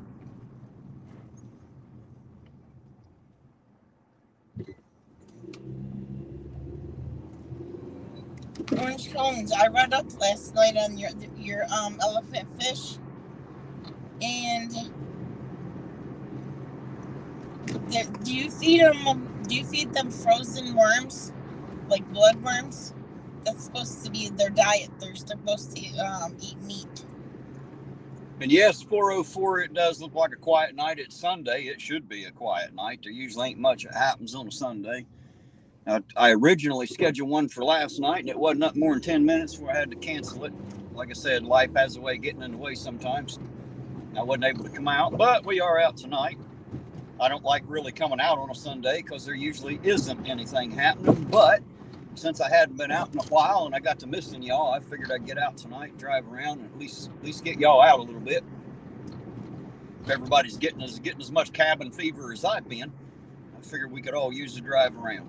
Orange Cones, I read up last night on your elephant fish, and do you feed them frozen worms, like blood worms? That's supposed to be their diet. They're supposed to eat meat. And yes, 404, it does look like a quiet night. It's Sunday. It should be a quiet night. There usually ain't much that happens on a Sunday. Now, I originally scheduled one for last night, and it wasn't up more than 10 minutes before I had to cancel it. Like I said, life has a way of getting in the way sometimes. I wasn't able to come out, but we are out tonight. I don't like really coming out on a Sunday because there usually isn't anything happening, but since I hadn't been out in a while and I got to missing y'all, I figured I'd get out tonight, drive around, and at least get y'all out a little bit. if everybody's getting as much cabin fever as I've been, I figured we could all use a drive around.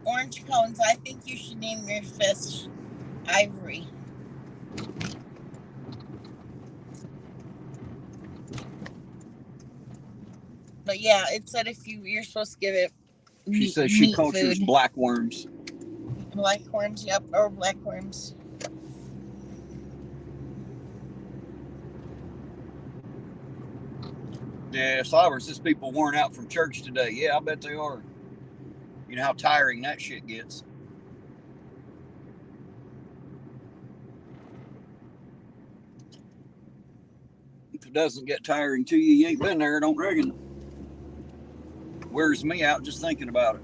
Orange cones, I think you should name your fish Ivory. But yeah, it said you're supposed to give it She says she cultures food. black worms. Black worms, yep, or black worms. Yeah, Cybers, these people worn out from church today. Yeah, I bet they are. You know how tiring that shit gets. If it doesn't get tiring to you, you ain't been there, don't reckon. Wears me out just thinking about it.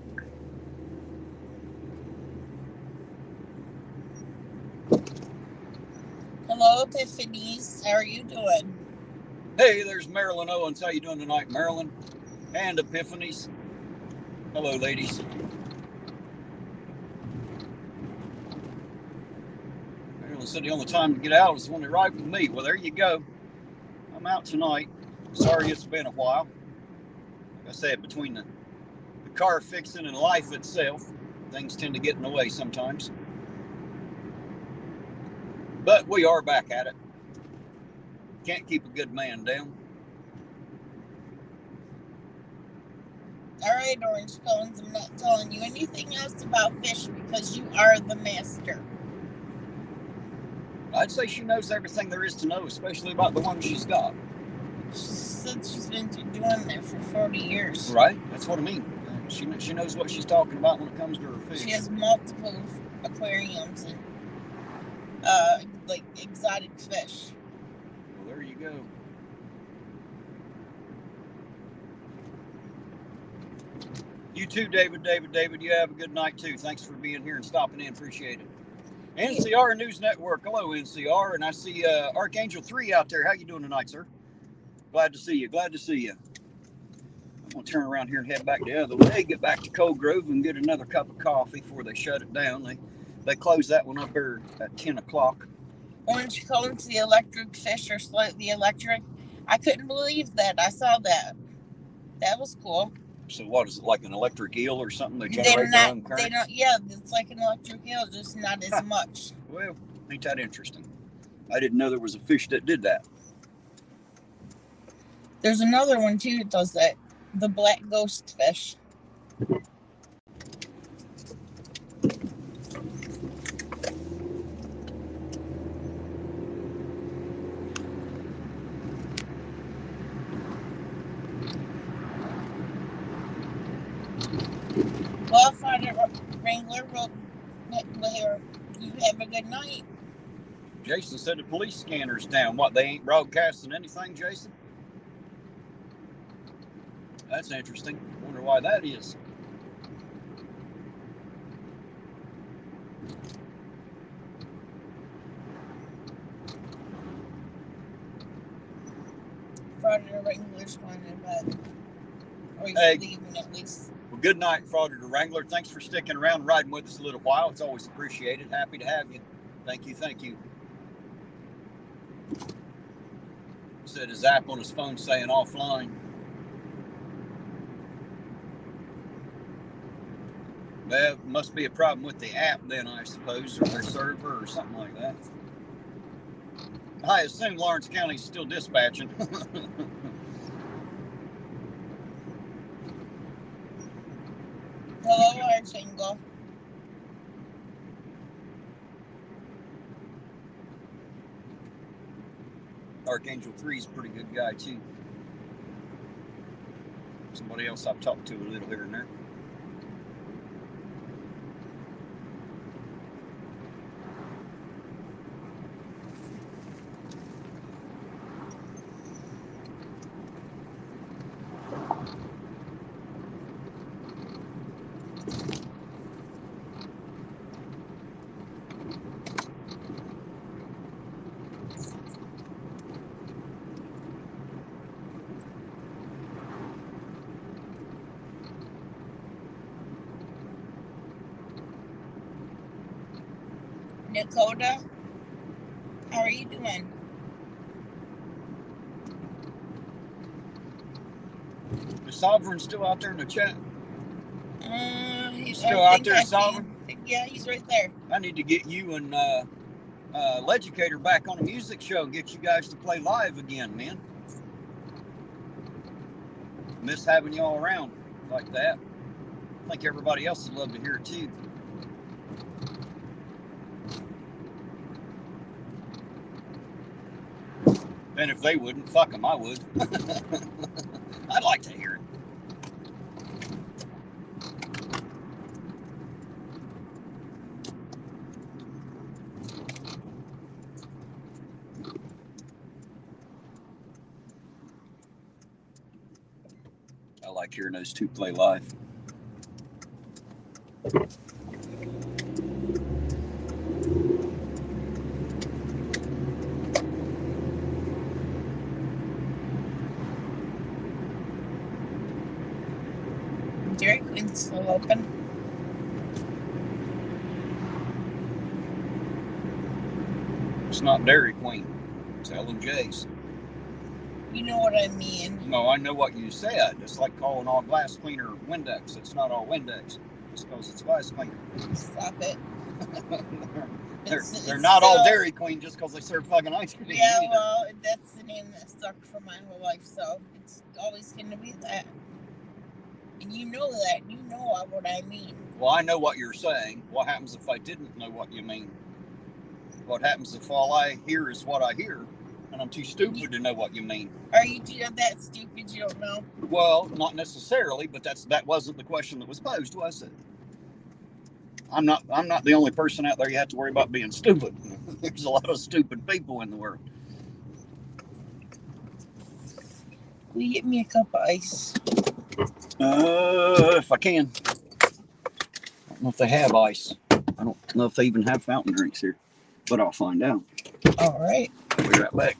Hello, Epiphanies. How are you doing? Hey, there's Marilyn Owens. How you doing tonight, Marilyn? And Epiphanies. Hello, ladies. Marilyn said the only time to get out is when they ride with me. Well, there you go. I'm out tonight. Sorry it's been a while. Like I said, between the car fixing and life itself, things tend to get in the way sometimes. But we are back at it. Can't keep a good man down. All right, Orange Cones, I'm not telling you anything else about fish because you are the master. I'd say she knows everything there is to know, especially about the one she's got. She said she's been doing that for 40 years. Right? That's what I mean. She knows what she's talking about when it comes to her fish. She has multiple aquariums and like exotic fish. Well, there you go. You too, David. You have a good night too. Thanks for being here and stopping in. Appreciate it. NCR News Network. Hello, NCR. And I see Archangel 3 out there. How you doing tonight, sir? Glad to see you. I'm going to turn around here and head back the other way, get back to Cold Grove and get another cup of coffee before they shut it down. They close that one up here at 10 o'clock. Orange Cones, the electric fish are slightly electric. I couldn't believe that. I saw that. That was cool. So what, is it like an electric eel or something? They generate their own current? Yeah, it's like an electric eel, just not as much. Well, ain't that interesting? I didn't know there was a fish that did that. There's another one too that does that. The black ghost fish. Well, Father Wrangler, you have a good night. Jason said the police scanner's down. What, they ain't broadcasting anything, Jason? That's interesting. Wonder why that is. Father Wrangler's going to bed. Or he's leaving at least. Well, good night, Father Wrangler. Thanks for sticking around and riding with us a little while. It's always appreciated. Happy to have you. Thank you. Said his app on his phone saying offline. Well, must be a problem with the app then, I suppose, or their server or something like that. I assume Lawrence County's still dispatching. Hello, Archangel. Archangel 3 is a pretty good guy, too. Somebody else I've talked to a little here and there. Dakota, how are you doing? Is Sovereign still out there in the chat? He's still out there, Sovereign? Yeah, he's right there. I need to get you and Leducator back on a music show, get you guys to play live again, man. Miss having y'all around like that. I think everybody else would love to hear it too. And if they wouldn't, fuck them, I would. I'd like to hear it. I like hearing those two play live. Dairy Queen's still open. It's not Dairy Queen. It's L&J's. You know what I mean. No, I know what you said. It's like calling all glass cleaner Windex. It's not all Windex. It's because it's glass cleaner. Stop it. they're not all Dairy Queen just because they serve fucking ice cream. Yeah, well, that's the name that stuck for my whole life, so it's always going to be that. And you know that. You know what I mean. Well, I know what you're saying. What happens if I didn't know what you mean? What happens if all I hear is what I hear, and I'm too stupid to know what you mean? Are you that stupid you don't know? Well, not necessarily, but that wasn't the question that was posed, was it? I'm not the only person out there you have to worry about being stupid. There's a lot of stupid people in the world. Will you get me a cup of ice? If I can. I don't know if they have ice. I don't know if they even have fountain drinks here, but I'll find out. All right. I'll be right back.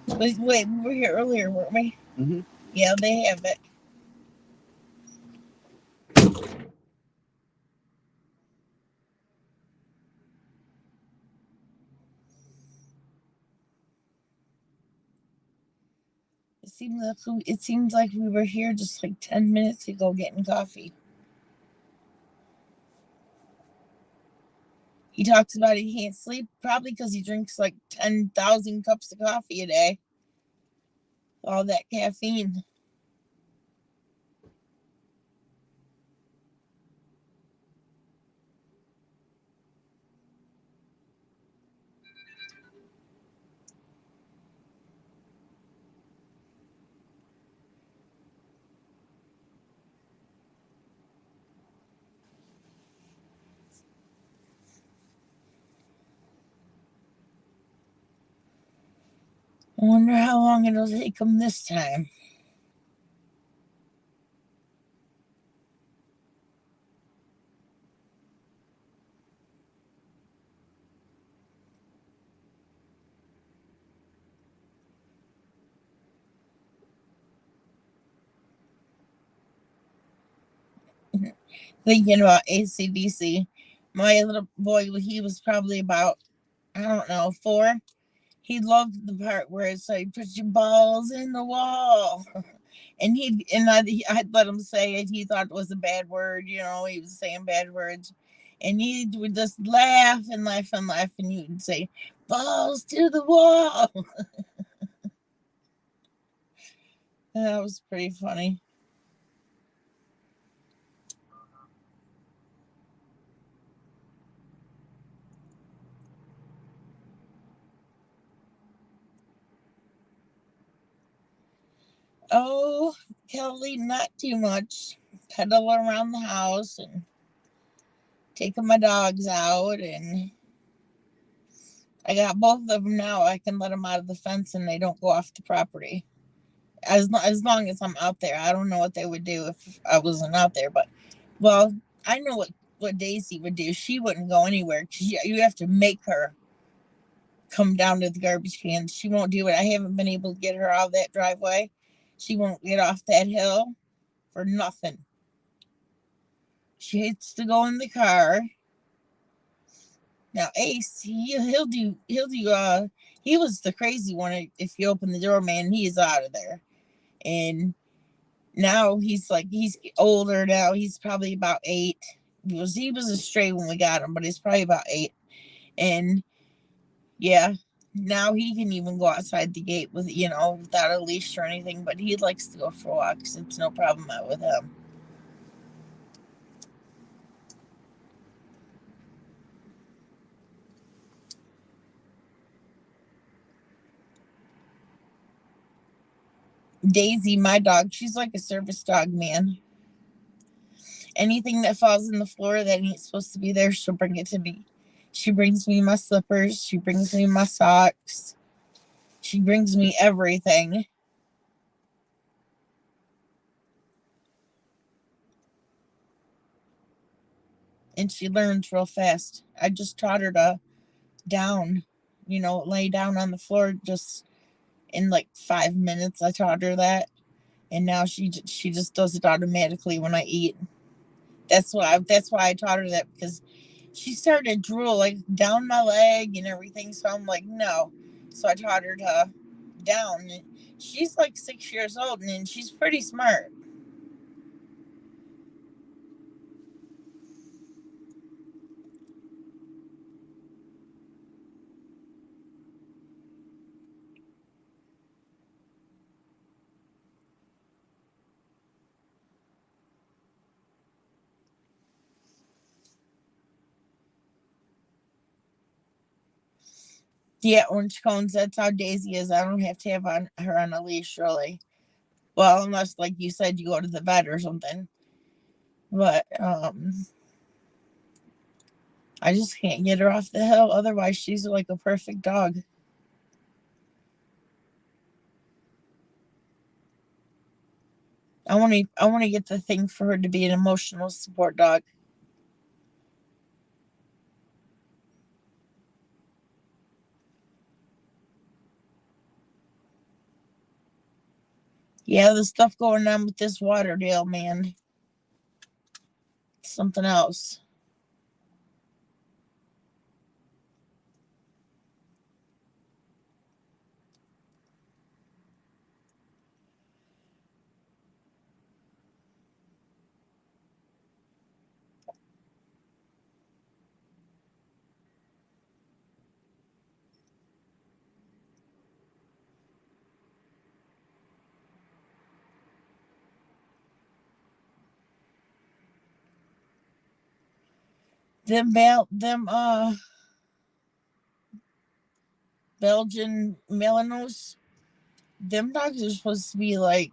Wait, we were here earlier, weren't we? Mm-hmm. Yeah, they have it. It seems like we were here just like 10 minutes ago getting coffee. He talks about he can't sleep, probably because he drinks like 10,000 cups of coffee a day. All that caffeine. I wonder how long it'll take him this time. Thinking about AC/DC, my little boy, he was probably about, I don't know, 4. He loved the part where it's like, put your balls in the wall. And I'd let him say it. He thought it was a bad word, he was saying bad words. And he would just laugh and laugh and laugh, and he would say, balls to the wall. That was pretty funny. Oh, Kelly, not too much. Pedal around the house and taking my dogs out, and I got both of them now. I can let them out of the fence and they don't go off the property. As long as I'm out there. I don't know what they would do if I wasn't out there, but, well, I know what Daisy would do. She wouldn't go anywhere because you have to make her come down to the garbage cans. She won't do it. I haven't been able to get her out of that driveway. She won't get off that hill for nothing. She hates to go in the car. Now Ace, he'll do he was the crazy one. If you open the door, man, he is out of there. And Now he's older now. He's probably about 8. He was a stray when we got him, but he's probably about 8. And yeah, now he can even go outside the gate without a leash or anything. But he likes to go for walks. It's no problem out with him. Daisy, my dog, she's like a service dog, man. Anything that falls on the floor that ain't supposed to be there, she'll bring it to me. She brings me my slippers. She brings me my socks. She brings me everything. And she learns real fast. I just taught her to lay down on the floor just in like 5 minutes. I taught her that. And now she just does it automatically when I eat. That's why I taught her that, because she started to drool like down my leg and everything. So I'm like, no. So I taught her to down. She's like 6 years old and she's pretty smart. Yeah, orange cones. That's how Daisy is. I don't have to have her on a leash, really. Well, unless, like you said, you go to the vet or something. But I just can't get her off the hill. Otherwise, she's like a perfect dog. I want to get the thing for her to be an emotional support dog. Yeah, the stuff going on with this water deal, man. It's something else. Them Belgian Melinos, them dogs are supposed to be like,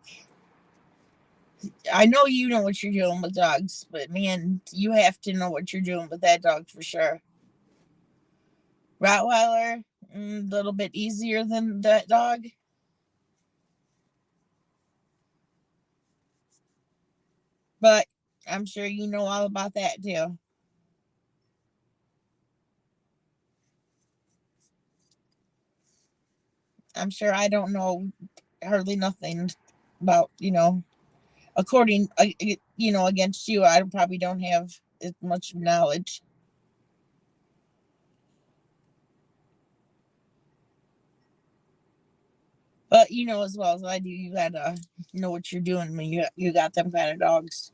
I know you know what you're doing with dogs, but man, you have to know what you're doing with that dog for sure. Rottweiler, a little bit easier than that dog. But I'm sure you know all about that too. I'm sure I don't know hardly nothing about, according, against you. I probably don't have as much knowledge. But you know as well as I do, you gotta know what you're doing when you got them kind of dogs.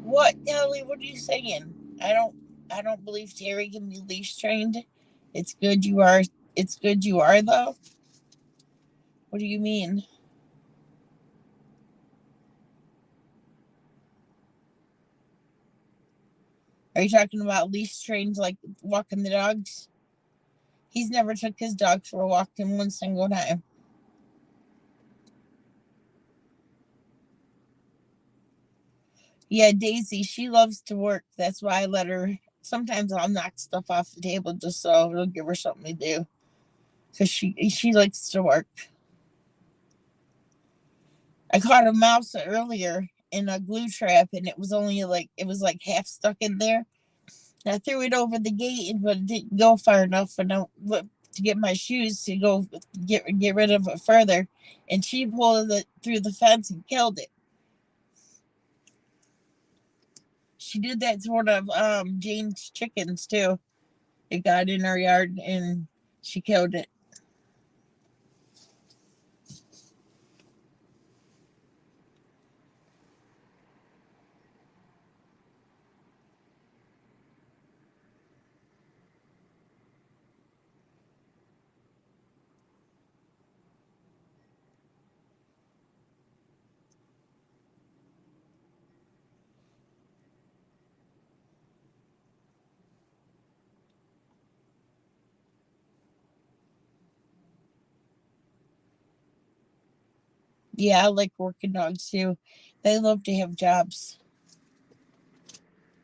What, Ellie? What are you saying? I don't believe Terry can be leash trained. It's good you are. It's good you are though. What do you mean? Are you talking about leash trained like walking the dogs? He's never took his dog for a walk in one single time. Yeah, Daisy, she loves to work. That's why I let her sometimes I'll knock stuff off the table just so it'll give her something to do. Because she likes to work. I caught a mouse earlier in a glue trap, and it was only like half stuck in there. And I threw it over the gate, but it didn't go far enough, and I went to get my shoes to go get rid of it further, and she pulled it through the fence and killed it. She did that to one of Jane's chickens too. It got in her yard and she killed it. Yeah, I like working dogs too. They love to have jobs.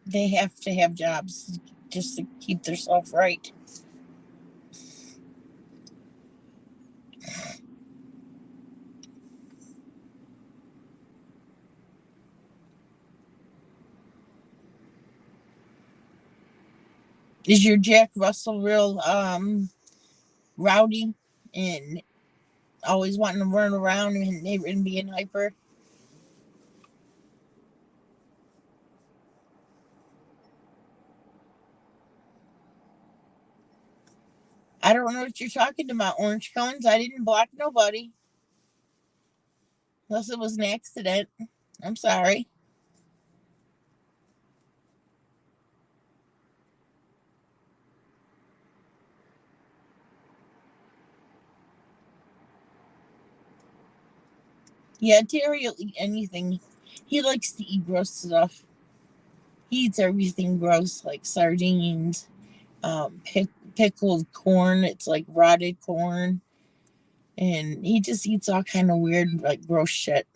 They have to have jobs just to keep themselves right. Is your Jack Russell real rowdy and always wanting to run around and being hyper? I don't know what you're talking about, orange cones. I didn't block nobody. Unless it was an accident. I'm sorry. Yeah, Terry will eat anything. He likes to eat gross stuff. He eats everything gross, like sardines, pickled corn. It's like rotted corn. And he just eats all kind of weird, like gross shit.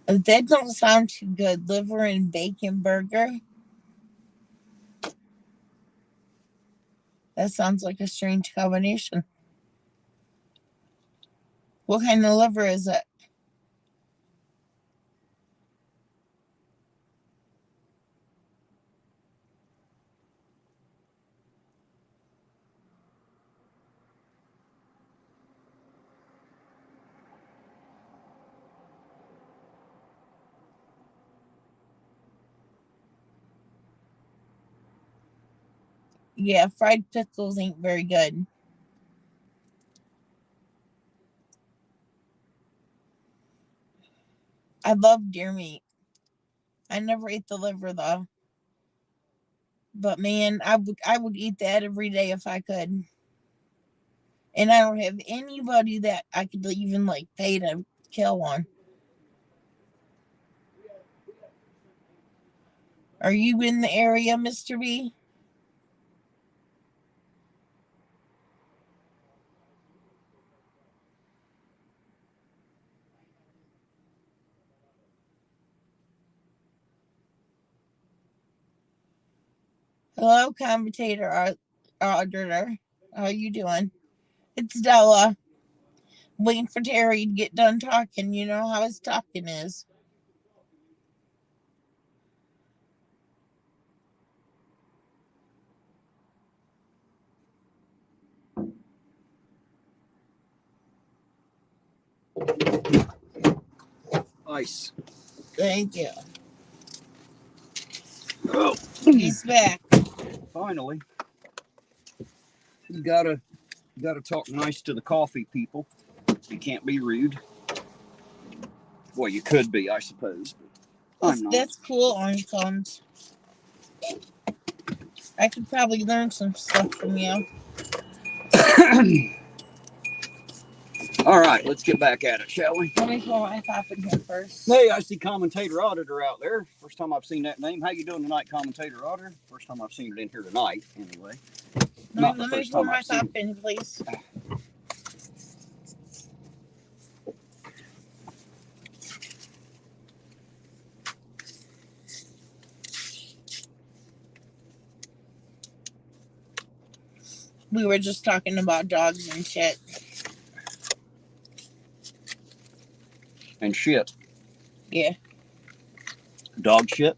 That don't sound too good. Liver and bacon burger. That sounds like a strange combination. What kind of liver is it? Yeah, fried pickles ain't very good. I love deer meat. I never ate the liver though. But man, I would eat that every day if I could. And I don't have anybody that I could even like pay to kill one. Are you in the area, Mr. B? Hello, commentator auditor. How you doing? It's Della. Waiting for Terry to get done talking. You know how his talking is. Ice. Thank you. Oh, He's back. finally. You gotta talk nice to the coffee people. You can't be rude. Well, you could be, I suppose. But I'm not. That's cool, orange cones. I could probably learn some stuff from you. All right, let's get back at it, shall we? Let me pull my pop in here first. Hey, I see Commentator Auditor out there. First time I've seen that name. How you doing tonight, Commentator Auditor? First time I've seen it in here tonight, anyway. Not the first time I've seen it. Let me pull my pop in, please. We were just talking about dogs and shit. And shit. Yeah. Dog shit?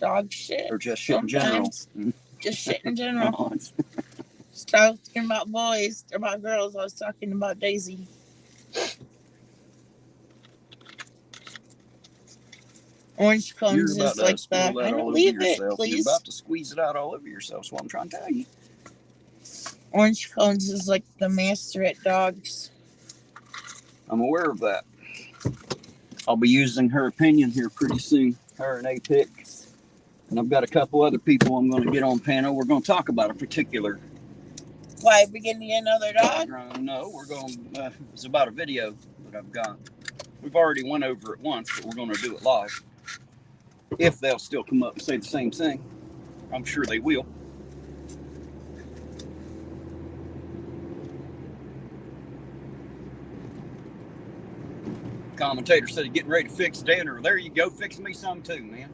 Dog shit. Or just shit in general? Just shit in general. Just talking about boys, about girls. I was talking about Daisy. Orange cones is like the. I don't leave it, please. You're about to squeeze it out all over yourself. That's what I'm trying to tell you. Orange cones is like the master at dogs. I'm aware of that. I'll be using her opinion here pretty soon. Her and A-Pick. And I've got a couple other people I'm going to get on panel. We're going to talk about a particular. Why, we getting another dog? No, we're going. It's about a video that I've got. We've already went over it once, but we're going to do it live. If they'll still come up and say the same thing, I'm sure they will. Commentator said he's getting ready to fix dinner. There you go, fix me some too, man.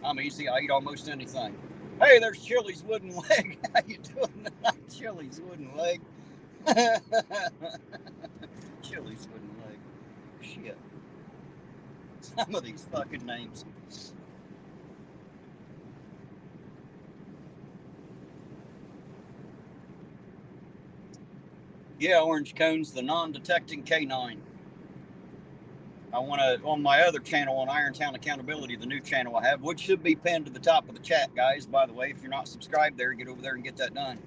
I'm easy. I eat almost anything. Hey, there's Chili's wooden leg. How you doing tonight, Chili's wooden leg? Chili's wooden leg. Shit. Some of these fucking names. Yeah, orange cones, the non-detecting canine. I want to, on my other channel, on Irontown Accountability, the new channel I have, which should be pinned to the top of the chat, guys. By the way, if you're not subscribed there, get over there and get that done.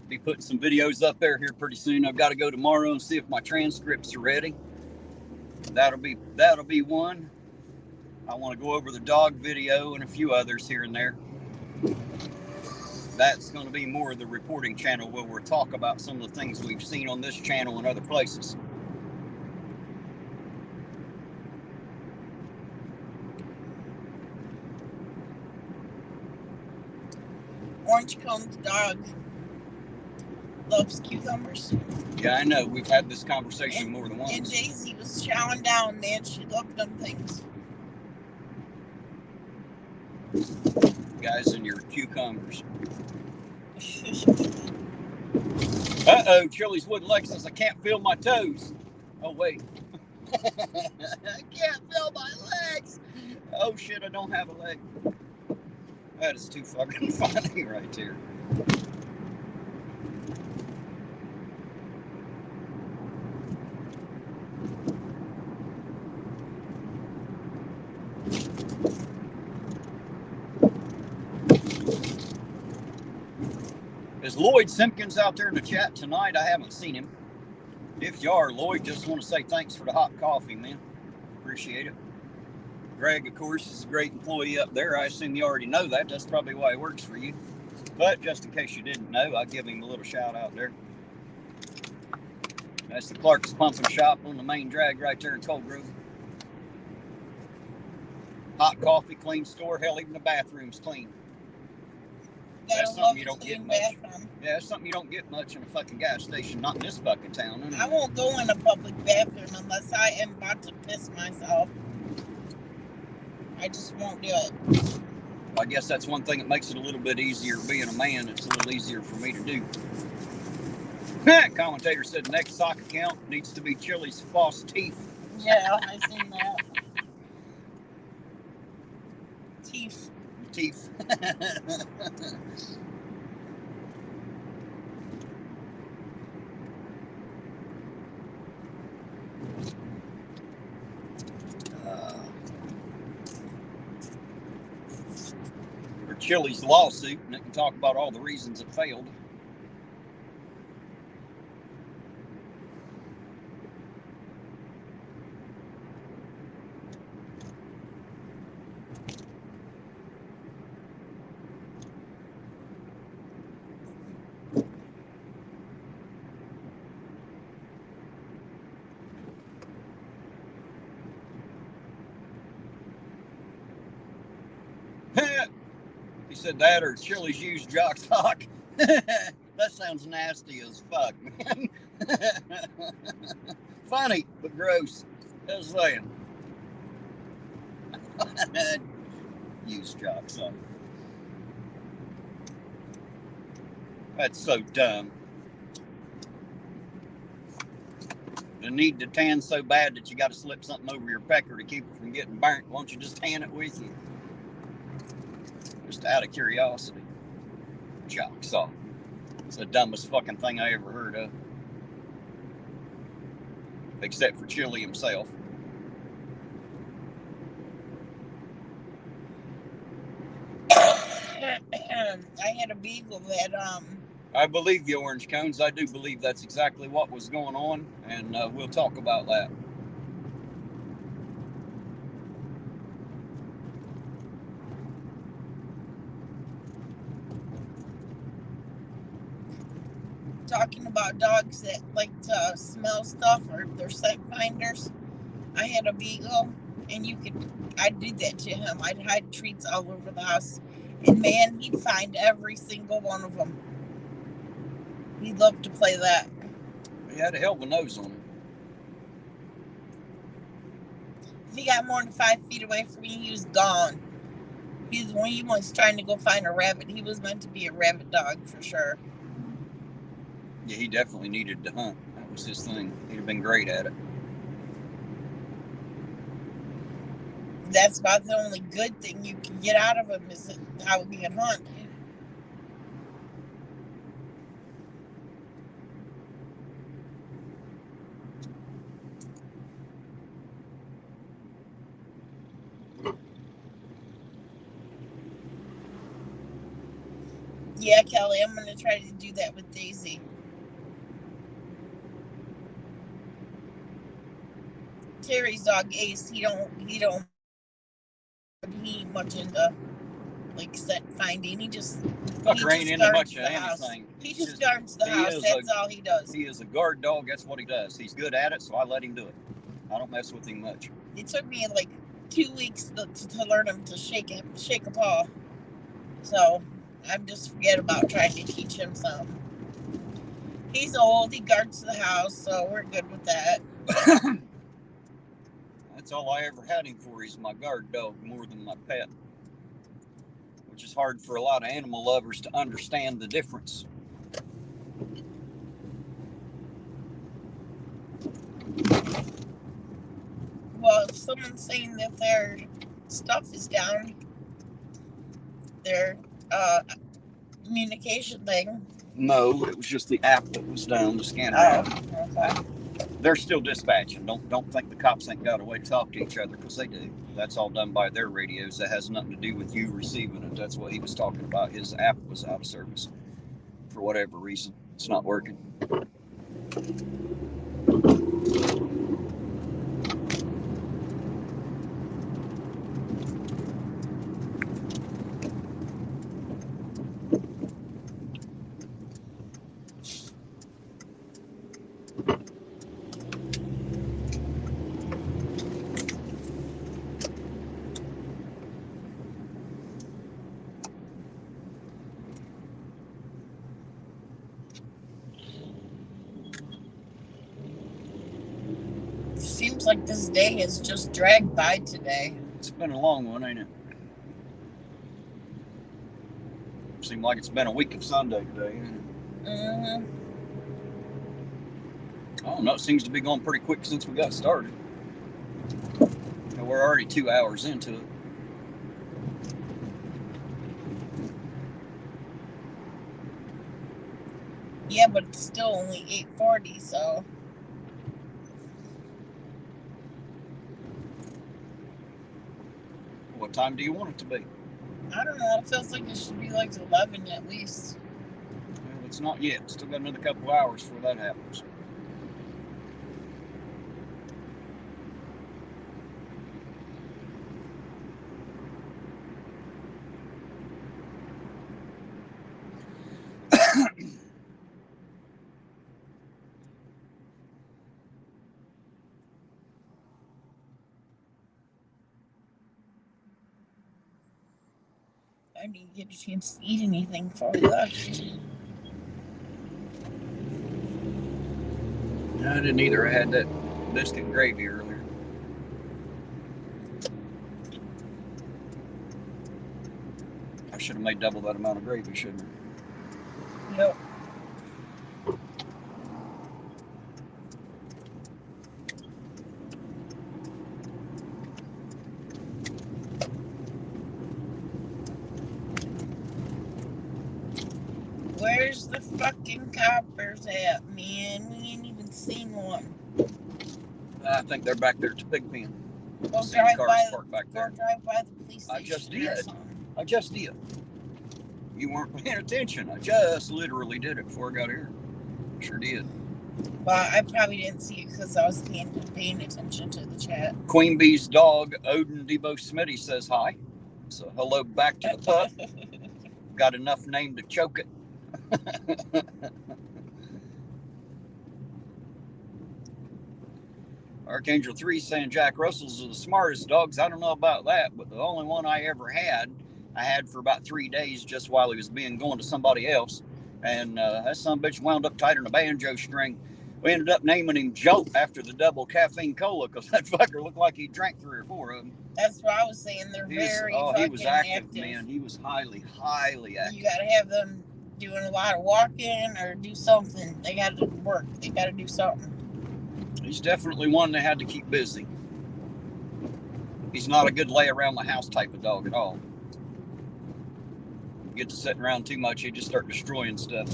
Be putting some videos up there here pretty soon. I've got to go tomorrow and see if my transcripts are ready. That'll be one. I want to go over the dog video and a few others here and there. That's going to be more of the reporting channel where we'll talk about some of the things we've seen on this channel and other places. Orange cone's dog loves cucumbers. Yeah, I know. We've had this conversation more than once. And Daisy was chowing down, man. She loved them things. Guys, and your cucumbers. Uh-oh, Chili's wooden leg says I can't feel my toes. Oh, wait. I can't feel my legs. Oh, shit, I don't have a leg. That is too fucking funny right there. Is Lloyd Simpkins out there in the chat tonight? I haven't seen him. If you are, Lloyd, just want to say thanks for the hot coffee, man. Appreciate it. Greg, of course, is a great employee up there. I assume you already know that. That's probably why he works for you. But just in case you didn't know, I'll give him a little shout out there. That's the Clark's Pumping Shop on the main drag right there in Cold Grove. Hot coffee, clean store. Hell, even the bathroom's clean. That's something you don't get much. Yeah, that's something you don't get much in a fucking gas station. Not in this fucking town. Anyway. I won't go in a public bathroom unless I am about to piss myself. I just won't do it. I guess that's one thing that makes it a little bit easier being a man. It's a little easier for me to do. Commentator said next sock account needs to be Chili's false teeth. Yeah, I've seen that. Teeth. Teeth. Chili's lawsuit, and it can talk about all the reasons it failed. He said that, or Chili's used jock sock. That sounds nasty as fuck, man. Funny, but gross. Just saying. Used jock sock. That's so dumb. The need to tan so bad that you got to slip something over your pecker to keep it from getting burnt. Why don't you just tan it with you? Just out of curiosity. Jock sock. It's the dumbest fucking thing I ever heard of. Except for Chili himself. I had a beagle that I believe you, Orange Cones. I do believe that's exactly what was going on, and we'll talk about that. talking about dogs that like to smell stuff or they're scent finders. I had a beagle, and I'd do that to him. I'd hide treats all over the house, and man, he'd find every single one of them. He loved to play that. He had a hell of a nose on him. If he got more than 5 feet away from me, he was gone. He was trying to go find a rabbit. He was meant to be a rabbit dog for sure. Yeah, he definitely needed to hunt. That was his thing. He'd have been great at it. That's about the only good thing you can get out of him is how he can hunt. Yeah, Kelly, I'm going to try to do that with Daisy. Terry's dog Ace, he ain't much into like scent finding. He just ain't into much of anything. He just guards the house. That's all he does. He is a guard dog. That's what he does. He's good at it, so I let him do it. I don't mess with him much. It took me like 2 weeks to learn him to shake a paw. So I'm just forget about trying to teach him some. He's old. He guards the house, so we're good with that. That's all I ever had him for. He's my guard dog more than my pet, which is hard for a lot of animal lovers to understand the difference. Well, if someone's saying that their stuff is down, their communication thing. No, it was just the app that was down, the scanner app. Okay. They're still dispatching. Don't think the cops ain't got a way to talk to each other, because they do. That's all done by their radios. That has nothing to do with you receiving it. That's what he was talking about. His app was out of service for whatever reason. It's not working. Seems like this day has just dragged by today. It's been a long one, ain't it? Seems like it's been a week of Sunday today, ain't it? Mm-hmm. I don't know. It seems to be going pretty quick since we got started. And we're already 2 hours into it. Yeah, but it's still only 8:40, so. What time do you want it to be? I don't know. It feels like it should be like 11 at least. Well, it's not yet. Still got another couple hours before that happens. I didn't get a chance to eat anything before we left. I didn't either. I had that biscuit and gravy earlier. I should have made double that amount of gravy, shouldn't I? Yep. Where's the fucking coppers at, man? We ain't even seen one. I think they're back there at the pig pen. Go drive by the police station. I just did. You weren't paying attention. I just literally did it before I got here. Sure did. Well, I probably didn't see it because I was paying attention to the chat. Queen Bee's dog, Odin Debo Smitty, says hi. So hello back to the pup. Got enough name to choke it. Archangel 3 saying Jack Russell's are the smartest dogs. I don't know about that, but the only one I ever had, I had for about 3 days just while he was going to somebody else. And that son of a bitch wound up tighter than a banjo string. We ended up naming him Joke after the double caffeine cola because that fucker looked like he drank 3 or 4 of them. That's what I was saying. They're very fucking he was active, man. He was highly active. You got to have them doing a lot of walking or do something. They got to work. They got to do something. He's definitely one that had to keep busy. He's not a good lay around the house type of dog at all. You get to sitting around too much, he just start destroying stuff.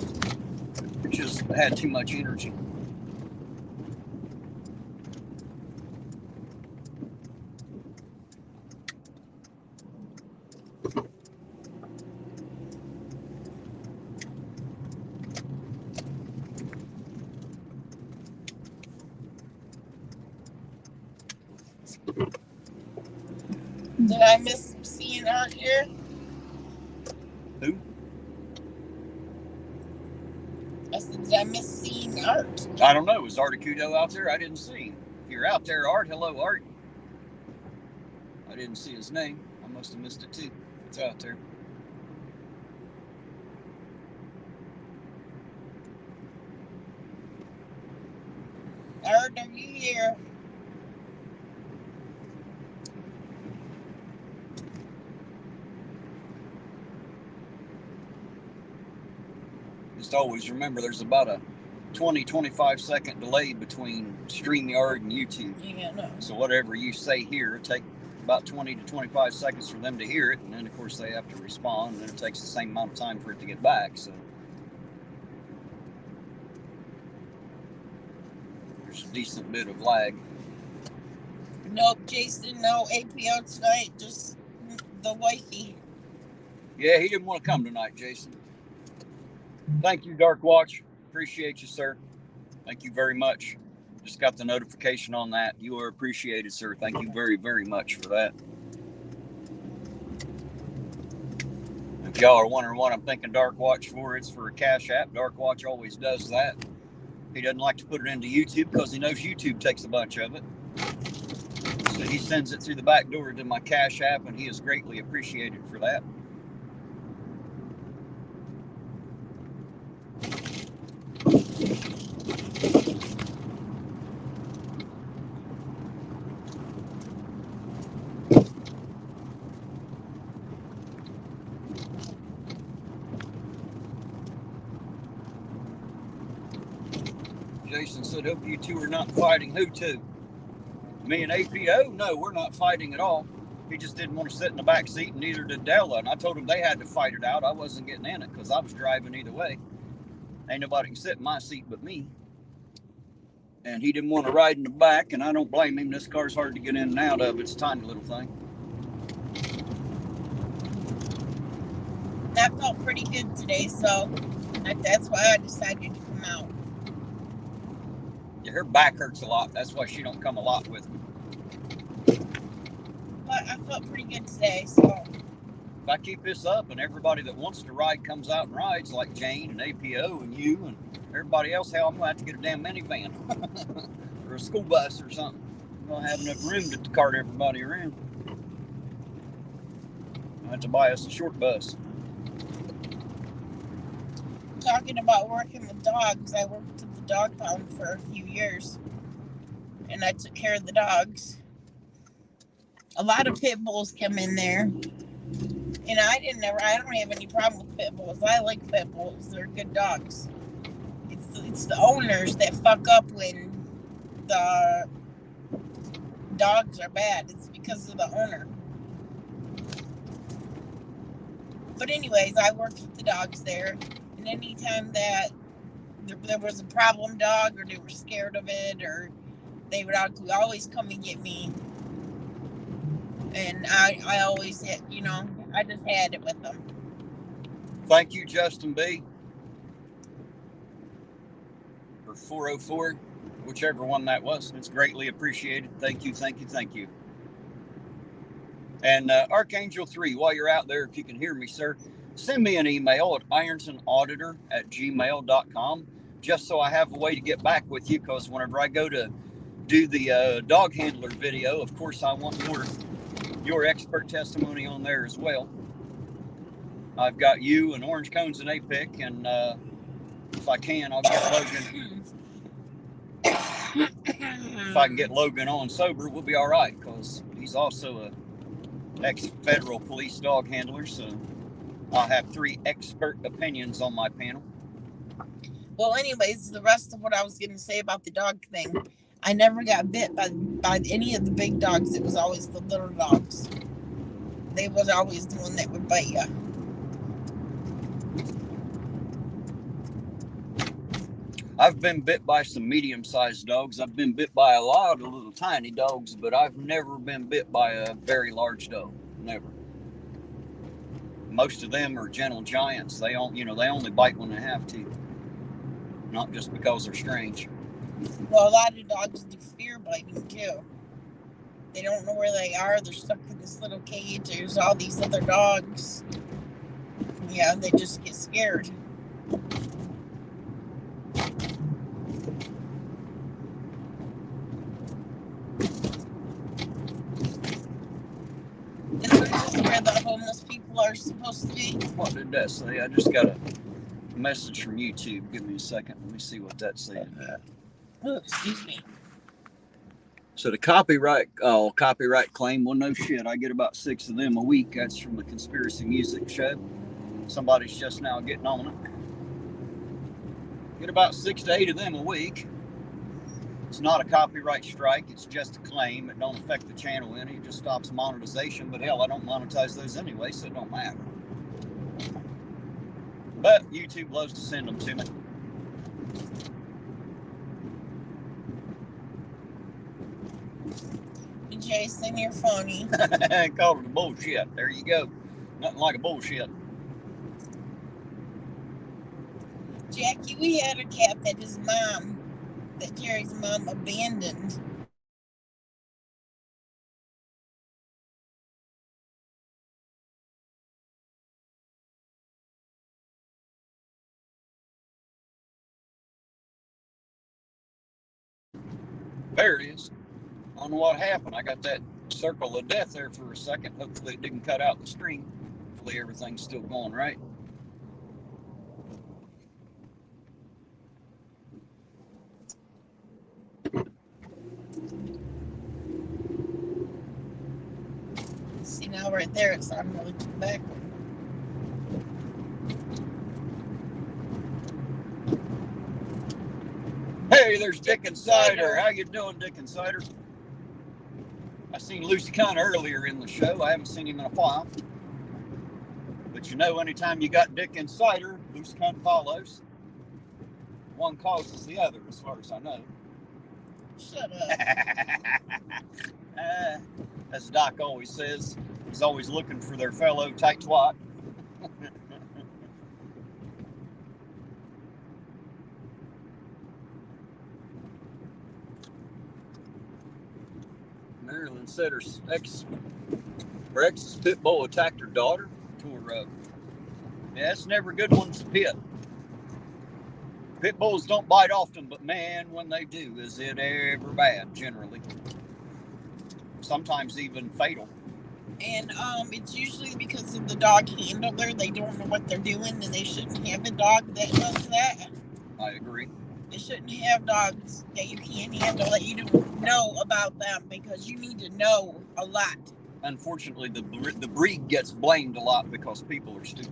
He just had too much energy. Did I miss seeing Art here? Who? I said, did I miss seeing Art? I don't know. Is Articudo out there? I didn't see him. If you're out there, Art, hello, Art. I didn't see his name. I must have missed it too. It's out there. Art, are you here? Just always remember there's about a 20-25 second delay between StreamYard and YouTube. Yeah, no. So whatever you say here, it takes about 20 to 25 seconds for them to hear it, and then of course they have to respond, and then it takes the same amount of time for it to get back. So there's a decent bit of lag. Nope, Jason, no APO tonight, just the wifey. Yeah, he didn't want to come tonight, Jason. Thank you, Dark Watch. Appreciate you, sir. Thank you very much. Just got the notification on that. You are appreciated, sir. Thank you very, very much for that. If y'all are wondering what I'm thinking Dark Watch for, it's for a Cashapp. Dark Watch always does that. He doesn't like to put it into YouTube because he knows YouTube takes a bunch of it. So he sends it through the back door to my Cashapp, and he is greatly appreciated for that. Jason said, hope you two are not fighting. Who two? Me and APO? No, we're not fighting at all. He just didn't want to sit in the back seat, and neither did Della. And I told him they had to fight it out. I wasn't getting in it because I was driving either way. Ain't nobody can sit in my seat but me. And he didn't want to ride in the back, and I don't blame him. This car's hard to get in and out of. It's a tiny little thing. I felt pretty good today, so that's why I decided to come out. Yeah, her back hurts a lot. That's why she don't come a lot with me. But I felt pretty good today, so. If I keep this up and everybody that wants to ride comes out and rides, like Jane and APO and you and everybody else, hell, I'm going to have to get a damn minivan or a school bus or something. I'm going to have enough room to cart everybody around. I have to buy us a short bus. Talking about working with dogs, I worked at the dog pound for a few years, and I took care of the dogs. A lot of pit bulls come in there. And I don't have any problem with pit bulls. I like pit bulls. They're good dogs. It's the owners that fuck up when the dogs are bad. It's because of the owner. But anyways, I worked with the dogs there. And anytime that there was a problem dog or they were scared of it or they would always come and get me. And I always had, I just had it with them. Thank you, Justin B. For 404, whichever one that was. It's greatly appreciated. Thank you, thank you, thank you. And Archangel 3, while you're out there, if you can hear me, sir, send me an email at irontonauditor@gmail.com just so I have a way to get back with you, because whenever I go to do the dog handler video, of course, I want your expert testimony on there as well. I've got you and Orange Cones and APIC, and if I can, I'll get Logan. If I can get Logan on sober, we'll be all right, because he's also a ex-federal police dog handler, so I'll have 3 expert opinions on my panel. Well, anyways, the rest of what I was going to say about the dog thing, I never got bit by any of the big dogs. It was always the little dogs. They was always the one that would bite you. I've been bit by some medium-sized dogs. I've been bit by a lot of little tiny dogs, but I've never been bit by a very large dog. Never. Most of them are gentle giants. They only bite when they have to, not just because they're strange. Well, a lot of dogs do fear biting too. They don't know where they are. They're stuck in this little cage. There's all these other dogs. Yeah, they just get scared. Isn't this where the homeless people are supposed to be? What did that say? I just got a message from YouTube. Give me a second. Let me see what that said. Oh, excuse me. So the copyright claim, well, no shit. I get about 6 of them a week. That's from the Conspiracy Music Show. Somebody's just now getting on it. Get about 6 to 8 of them a week. It's not a copyright strike. It's just a claim. It don't affect the channel any. It just stops monetization. But hell, I don't monetize those anyway, so it don't matter. But YouTube loves to send them to me. Jason, you're funny. Called it a bullshit. There you go. Nothing like a bullshit. Jackie, we had a cat that Jerry's mom abandoned. There it is. I don't know what happened. I got that circle of death there for a second. Hopefully it didn't cut out the stream. Hopefully everything's still going right. See, now right there, it's I'm really backward. Hey, there's Dick and Cider. How you doing, Dick and Cider? I seen Lucy Cunt earlier in the show. I haven't seen him in a while. But anytime you got Dick and Cider, Lucy Cunt follows. One causes the other, as far as I know. Shut up. As Doc always says, he's always looking for their fellow tight twat. and said her ex's pit bull attacked her daughter. Tore up. Yeah, it's never a good one to pit. Pit bulls don't bite often, but man, when they do, is it ever bad, generally. Sometimes even fatal. And it's usually because of the dog handler. They don't know what they're doing, and they shouldn't have a dog that does that. I agree. They shouldn't have dogs that you can't handle, that you don't know about them, because you need to know a lot. Unfortunately, the breed gets blamed a lot because people are stupid.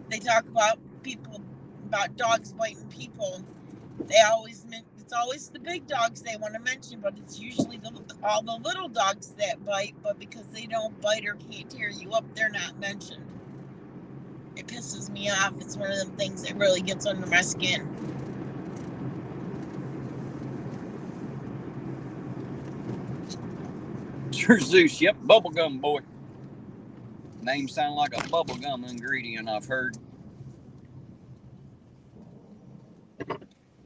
They talk about dogs biting people. It's always the big dogs they want to mention, but it's usually all the little dogs that bite. But because they don't bite or can't tear you up, they're not mentioned. It pisses me off. It's one of them things that really gets under my skin. Sure, Zeus. Yep, bubblegum boy. Name sound like a bubblegum ingredient, I've heard.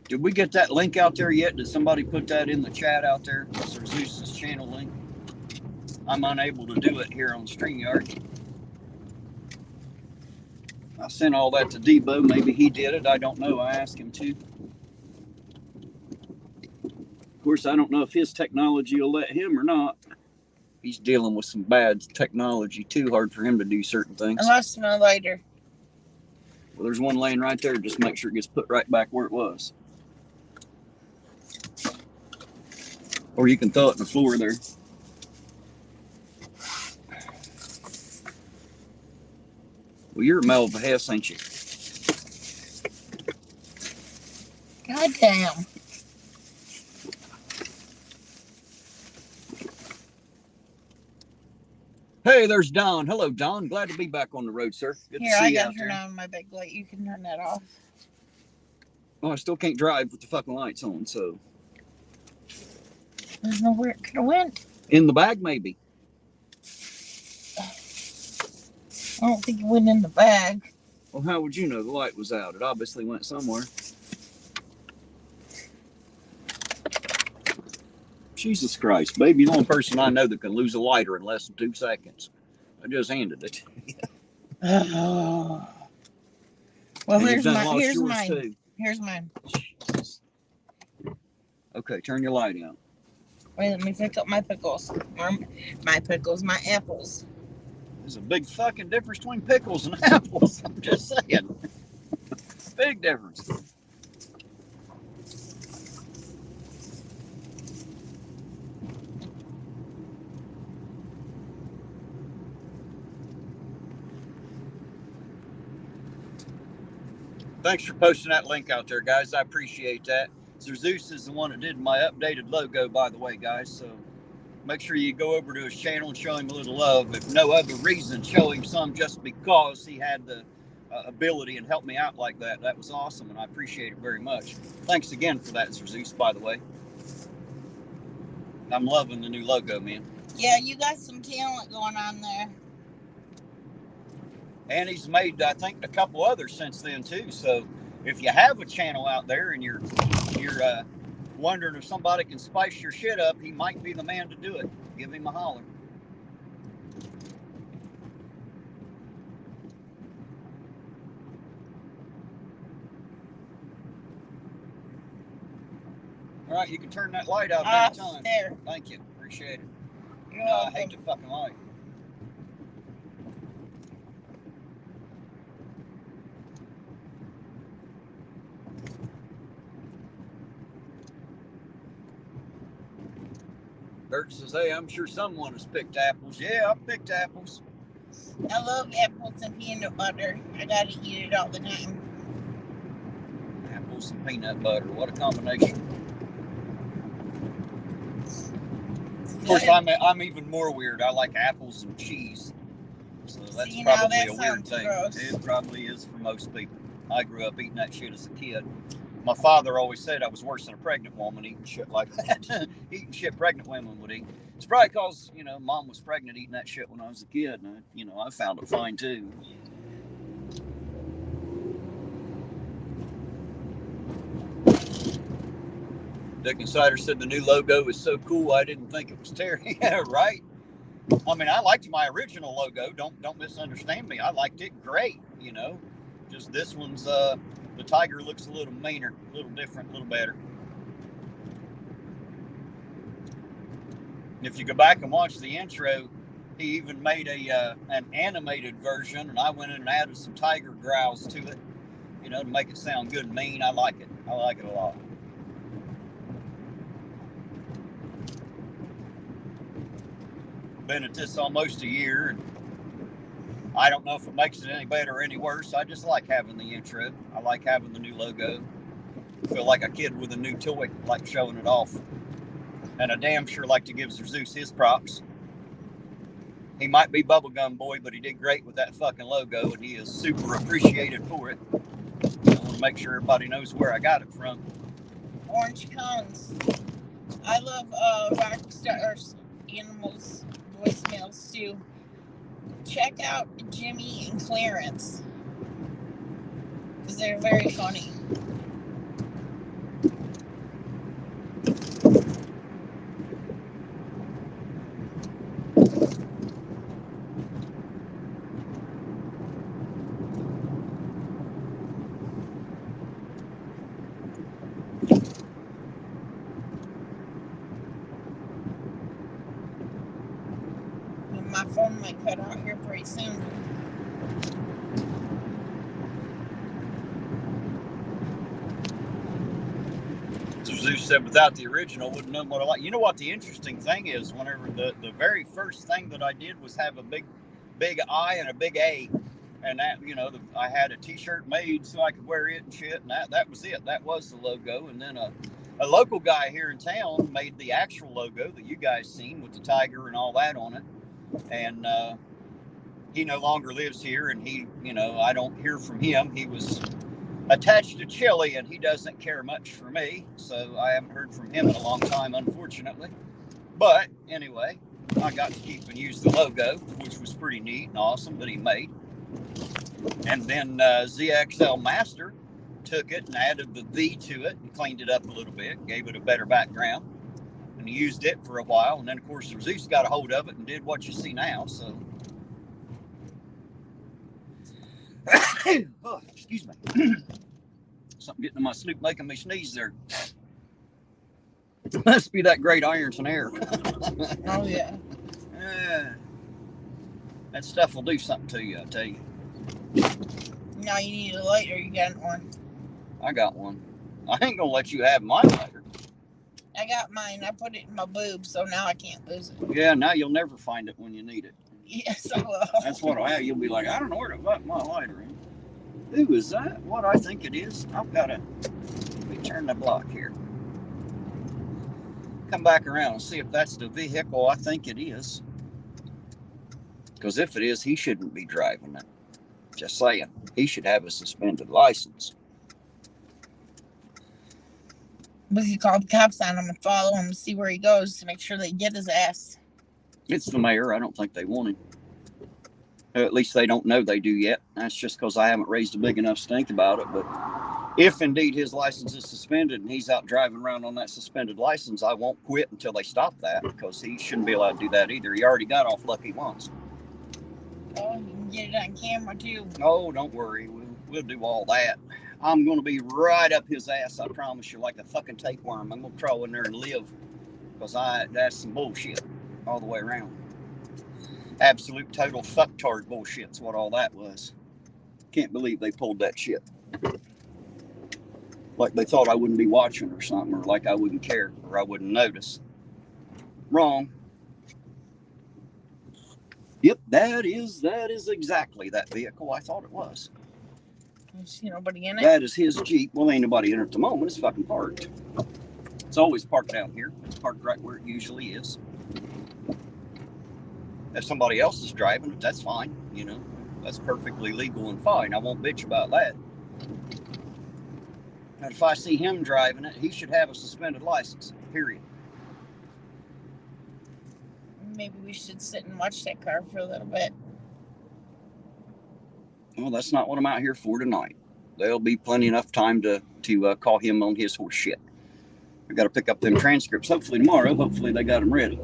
Did we get that link out there yet? Did somebody put that in the chat out there? Sir Zeus's channel link. I'm unable to do it here on StreamYard. I sent all that to Debo. Maybe he did it. I don't know. I asked him to. Of course, I don't know if his technology will let him or not. He's dealing with some bad technology. Too hard for him to do certain things. I lost my lighter. Well, there's one laying right there. Just make sure it gets put right back where it was. Or you can throw it in the floor there. Well, you're a male of a Hess, ain't you? God damn. Hey, there's Don. Hello, Don. Glad to be back on the road, sir. Good Here, to see I you got out to turn there. on my big light. You can turn that off. Oh, I still can't drive with the fucking lights on, so. I don't know where it could have went. In the bag, maybe. I don't think it went in the bag. Well, how would you know the light was out? It obviously went somewhere. Jesus Christ, baby, the only person I know that can lose a lighter in less than 2 seconds. I just handed it to you. Oh. Well, And here's mine. Here's mine. Too. Here's mine. Jesus. Okay, turn your light out. Wait, let me pick up my pickles. My apples. There's a big fucking difference between pickles and apples. I'm just saying. Big difference. Thanks for posting that link out there, guys. I appreciate that. Sir Zeus is the one that did my updated logo, by the way, guys. So make sure you go over to his channel and show him a little love. If no other reason, show him some just because he had the ability and helped me out like that. That was awesome, and I appreciate it very much. Thanks again for that, Sir Zeus, by the way. I'm loving the new logo, man. Yeah, you got some talent going on there. And he's made, I think, a couple others since then, too. So if you have a channel out there and you're wondering if somebody can spice your shit up, he might be the man to do it. Give him a holler. All right, you can turn that light out anytime. There. Thank you. Appreciate it. You're welcome. I hate the fucking light. Dirk says, hey, I'm sure someone has picked apples. Yeah, I've picked apples. I love apples and peanut butter. I gotta eat it all the time. Apples and peanut butter. What a combination. Of course, I'm even more weird. I like apples and cheese. So that's probably a weird thing. Gross. It probably is for most people. I grew up eating that shit as a kid. My father always said I was worse than a pregnant woman eating shit like that. Eating shit pregnant women would eat. It's probably because, mom was pregnant eating that shit when I was a kid. And, I found it fine too. Dick Insider said the new logo is so cool, I didn't think it was Terry. Yeah, right. I mean, I liked my original logo. Don't misunderstand me. I liked it great, you know. Just this one's the tiger looks a little meaner, a little different, a little better. If you go back and watch the intro, he even made an animated version, and I went in and added some tiger growls to it, you know, to make it sound good and mean. I like it. I like it a lot. Been at this almost a year, and I don't know if it makes it any better or any worse. I just like having the intro. I like having the new logo. I feel like a kid with a new toy, like showing it off. And I damn sure like to give Zeus his props. He might be Bubblegum Boy, but he did great with that fucking logo, and he is super appreciated for it. I want to make sure everybody knows where I got it from. Orange cones. I love Rockstar Animals voicemails too. Check out Jimmy and Clarence, because they're very funny. My phone might cut out here pretty soon. Zeus said without the original, wouldn't know what I like. You know what the interesting thing is? Whenever the very first thing that I did was have a big I and a big A. And that, you know, I had a t-shirt made so I could wear it and shit. And that was it. That was the logo. And then a local guy here in town made the actual logo that you guys seen with the tiger and all that on it. And he no longer lives here, and he, you know, I don't hear from him. He was attached to Chile, and he doesn't care much for me, so I haven't heard from him in a long time, unfortunately. But anyway, I got to keep and use the logo, which was pretty neat and awesome that he made. And then ZXL Master took it and added the V to it and cleaned it up a little bit, gave it a better background. And he used it for a while, and then of course Zeus got a hold of it and did what you see now. So, oh, excuse me, something getting in my snoot making me sneeze there. Must be that great Ironton air. Oh yeah. That stuff will do something to you, I tell you. Now you need a lighter. You got one. I got one. I ain't gonna let you have my lighter. I got mine. I put it in my boob, so now I can't lose it. Yeah, now you'll never find it when you need it. Yes, I will. That's what I. You'll be like, I don't know where to put my lighter in. Who is that? What I think it is? I've got to. Let me turn the block here. Come back around and see if that's the vehicle I think it is. Because if it is, he shouldn't be driving it. Just saying. He should have a suspended license. We could call the cops on him and follow him and see where he goes to make sure they get his ass. It's the mayor. I don't think they want him. At least they don't know they do yet. That's just because I haven't raised a big enough stink about it. But if indeed his license is suspended and he's out driving around on that suspended license, I won't quit until they stop that, because he shouldn't be allowed to do that either. He already got off lucky once. Oh, you can get it on camera too. Oh, don't worry. We'll do all that. I'm going to be right up his ass, I promise you, like a fucking tapeworm. I'm going to crawl in there and live, because that's some bullshit all the way around. Absolute total fucktard bullshit's what all that was. Can't believe they pulled that shit. Like they thought I wouldn't be watching or something, or like I wouldn't care, or I wouldn't notice. Wrong. Yep, that is exactly that vehicle I thought it was. You see nobody in it? That is his Jeep. Well, ain't nobody in it at the moment. It's fucking parked. It's always parked down here. It's parked right where it usually is. If somebody else is driving it, that's fine. You know, that's perfectly legal and fine. I won't bitch about that. And if I see him driving it, he should have a suspended license, period. Maybe we should sit and watch that car for a little bit. Well, that's not what I'm out here for tonight. There'll be plenty enough time to call him on his horse shit. I got to pick up them transcripts hopefully tomorrow. Hopefully they got them ready.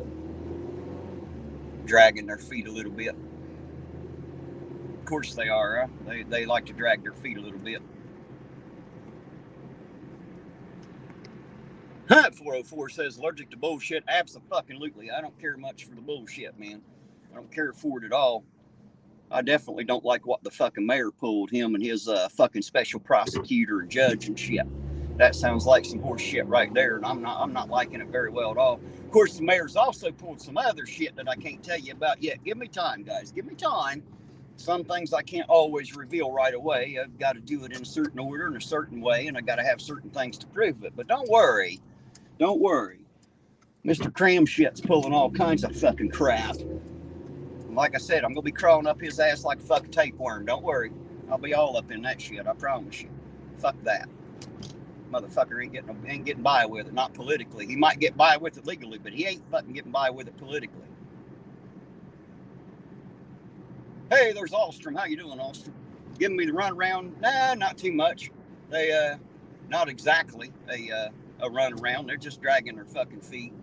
Dragging their feet a little bit. Of course they are. Huh? They like to drag their feet a little bit. 404 says allergic to bullshit. Absolutely. I don't care much for the bullshit, man. I don't care for it at all. I definitely don't like what the fucking mayor pulled, him and his fucking special prosecutor and judge and shit. That sounds like some horse shit right there, and I'm not liking it very well at all. Of course, the mayor's also pulled some other shit that I can't tell you about yet. Give me time, guys. Give me time. Some things I can't always reveal right away. I've got to do it in a certain order, in a certain way, and I got to have certain things to prove it. But don't worry. Don't worry. Mr. Cram shit's pulling all kinds of fucking crap. Like I said, I'm going to be crawling up his ass like a fucking tapeworm. Don't worry. I'll be all up in that shit. I promise you. Fuck that. Motherfucker ain't getting by with it. Not politically. He might get by with it legally, but he ain't fucking getting by with it politically. Hey, there's Alstrom. How you doing, Alstrom? Giving me the runaround? Nah, not too much. They, not exactly a runaround. They're just dragging their fucking feet.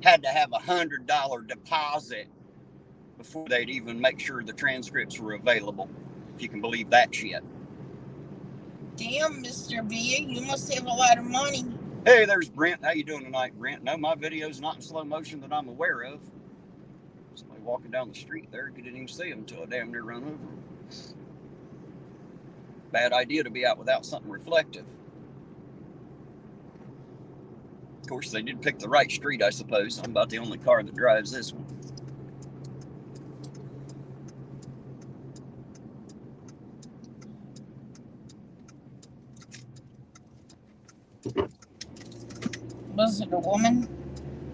Had to have $100 deposit before they'd even make sure the transcripts were available, if you can believe that shit. Damn, Mr. B, you must have a lot of money. Hey, there's Brent. How you doing tonight, Brent? No, my video's not in slow motion that I'm aware of. Somebody walking down the street there, you didn't even see him until I damn near run over him. Bad idea to be out without something reflective. Of course, they did pick the right street, I suppose. I'm about the only car that drives this one. Was it a woman?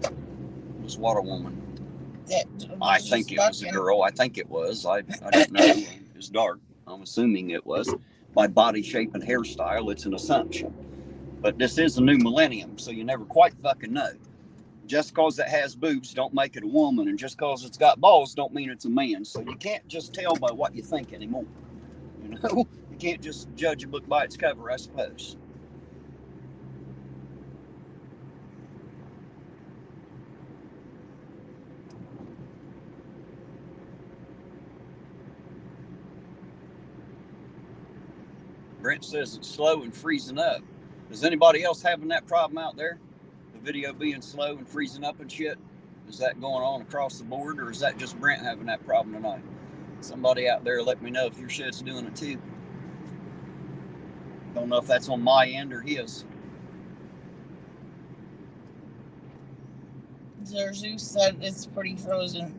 It was what a woman? I think it was a girl. I think it was. I don't know. It was dark. I'm assuming it was. By body shape and hairstyle, it's an assumption. But this is a new millennium, so you never quite fucking know. Just because it has boobs don't make it a woman, and just because it's got balls don't mean it's a man. So you can't just tell by what you think anymore. You know, you can't just judge a book by its cover, I suppose. Brent says it's slow and freezing up. Is anybody else having that problem out there? The video being slow and freezing up and shit? Is that going on across the board, or is that just Brent having that problem tonight? Somebody out there let me know if your shit's doing it too. Don't know if that's on my end or his. Zeus said it's pretty frozen.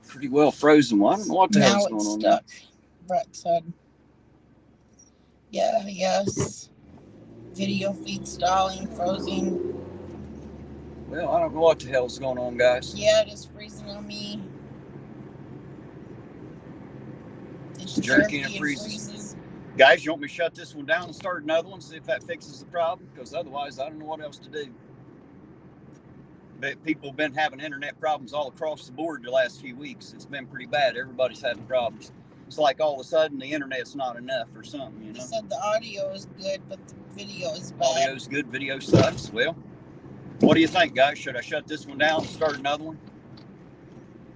Pretty well frozen. Well, I don't know what the hell's going on stuck, Brett said. Yeah, yes. Video feed stalling, frozen. Well, I don't know what the hell's going on, guys. Yeah, it is freezing on me. It's jerky and freezes. Guys, you want me to shut this one down and start another one, see if that fixes the problem? Because otherwise, I don't know what else to do. But people have been having internet problems all across the board the last few weeks. It's been pretty bad. Everybody's having problems. It's like all of a sudden the internet's not enough or something, you know? They said the audio is good, but the video is bad. Audio's good, video sucks. Well, what do you think, guys? Should I shut this one down and start another one?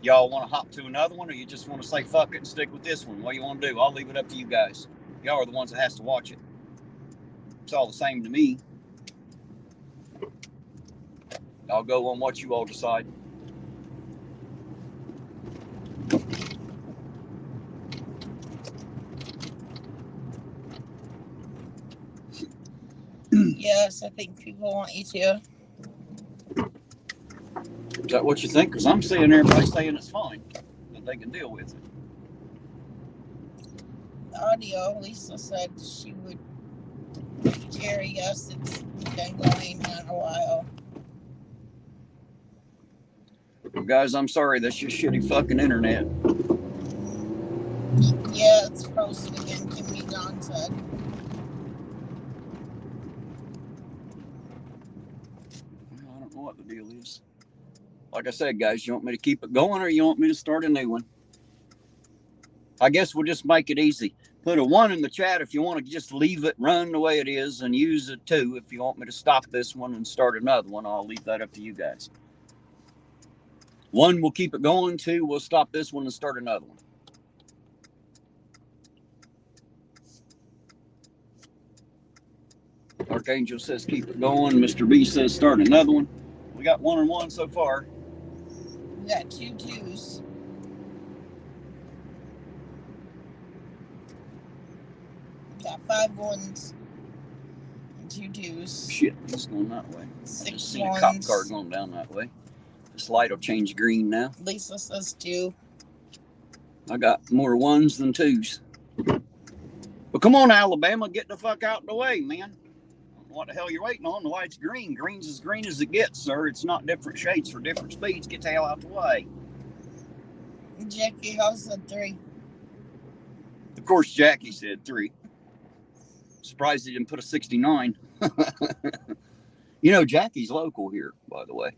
Y'all want to hop to another one, or you just want to say fuck it and stick with this one? What do you want to do? I'll leave it up to you guys. Y'all are the ones that has to watch it. It's all the same to me. I'll go on what you all decide. Yes, I think people want you to. Is that what you think? Because I'm seeing everybody saying it's fine, that they can deal with it. The audio, Lisa said she would. Jerry, yes, it's been going on a while. Well, guys, I'm sorry. That's just shitty fucking internet. Yeah, it's frozen again, Kimmy John said. I don't know what the deal is. Like I said, guys, you want me to keep it going, or you want me to start a new one? I guess we'll just make it easy. Put a 1 in the chat if you want to just leave it run the way it is, and use it 2 if you want me to stop this one and start another one. I'll leave that up to you guys. 1, we'll keep it going. 2, we'll stop this one and start another one. Archangel says keep it going. Mr. B says start another one. We got 1 and 1 so far. We got 2 2s. We got 5 1s and 2 2s. Shit, he's going that way. 6 Just seen 1s. a cop car going down that way. This light will change green now. Lisa says 2. I got more 1s than 2s. But come on, Alabama, get the fuck out of the way, man. What the hell you're waiting on? The light's green. Green's as green as it gets, sir. It's not different shades for different speeds. Get the hell out of the way. Jackie House said 3. Of course, Jackie said 3. Surprised he didn't put a 69. You know, Jackie's local here, by the way.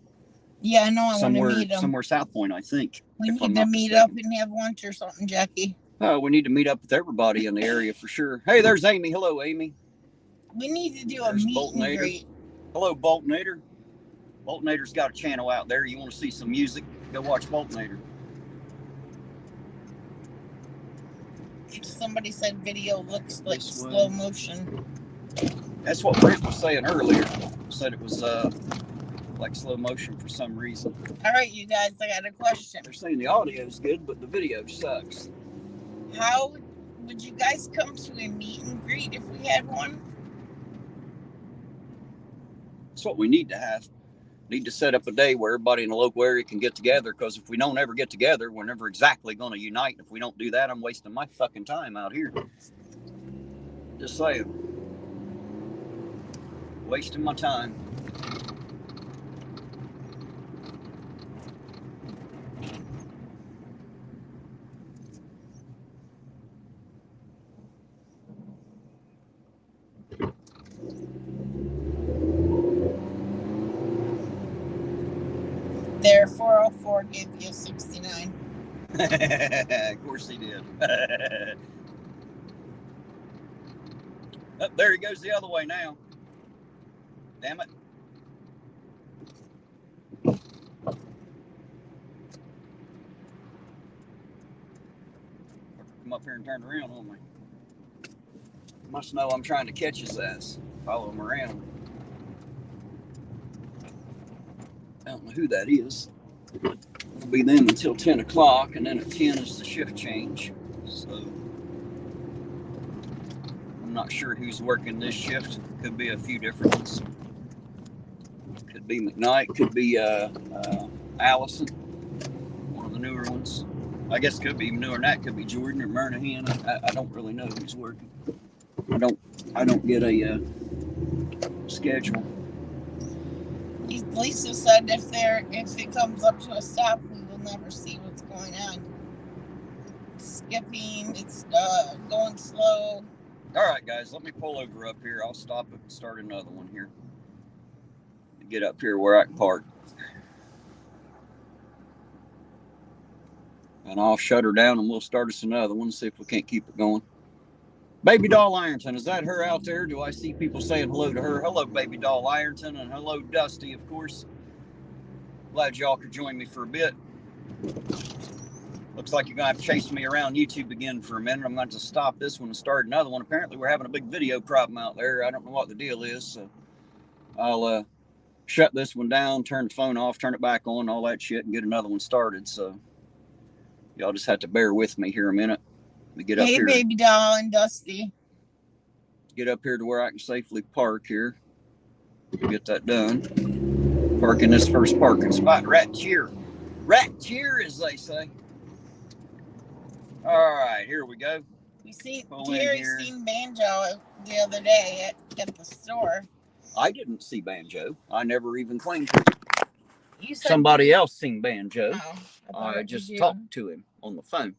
Yeah, I know. I want to meet him. Somewhere South Point, I think. We need to meet up and have lunch or something, Jackie. Oh, we need to meet up with everybody in the area for sure. Hey, there's Amy. Hello, Amy. We need to do a meet and greet. Hello, Boltonator. Boltonator's got a channel out there. You want to see some music? Go watch Boltonator. Somebody said video looks like slow motion. That's what Brent was saying earlier. Said it was like slow motion for some reason. All right, you guys, I got a question. They're saying the audio is good, but the video sucks. How would you guys come to a meet and greet if we had one? That's what we need to have. Need to set up a day where everybody in the local area can get together, because if we don't ever get together, we're never exactly going to unite. If we don't do that, I'm wasting my fucking time out here. Just saying. Wasting my time. There, 404 gave you 69. Of course he did. Oh, there he goes the other way now. Damn it. Come up here and turn around on me. Must know I'm trying to catch his ass. Follow him around. I don't know who that is. It'll be them until 10 o'clock, and then at 10 is the shift change. So I'm not sure who's working this shift. Could be a few different ones. Could be McKnight, could be Allison, one of the newer ones. I guess it could be newer than that. Could be Jordan or Murnahan. I don't really know who's working. I don't get a schedule. Lisa said if it comes up to a stop, we will never see what's going on. It's skipping, it's going slow. All right, guys, let me pull over up here. I'll stop it and start another one here. Get up here where I can park. And I'll shut her down and we'll start us another one, see if we can't keep it going. Baby Doll Ironton, is that her out there? Do I see people saying hello to her? Hello, Baby Doll Ironton, and hello, Dusty, of course. Glad y'all could join me for a bit. Looks like you're going to have to chase me around YouTube again for a minute. I'm going to stop this one and start another one. Apparently, we're having a big video problem out there. I don't know what the deal is, so I'll shut this one down, turn the phone off, turn it back on, all that shit, and get another one started. So y'all just have to bear with me here a minute. Let me get up here. Hey, Baby Doll and Dusty. Get up here to where I can safely park here. Get that done. Park in this first parking spot. Rat cheer. Rat cheer, as they say. All right, here we go. Terry seen Banjo the other day at the store. I didn't see Banjo. I never even claimed to. Somebody else seen Banjo. Oh, I just talked to him on the phone.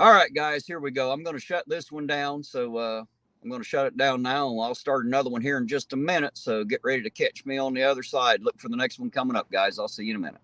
All right, guys, here we go. I'm going to shut this one down. So I'm going to shut it down now, and I'll start another one here in just a minute. So get ready to catch me on the other side. Look for the next one coming up, guys. I'll see you in a minute.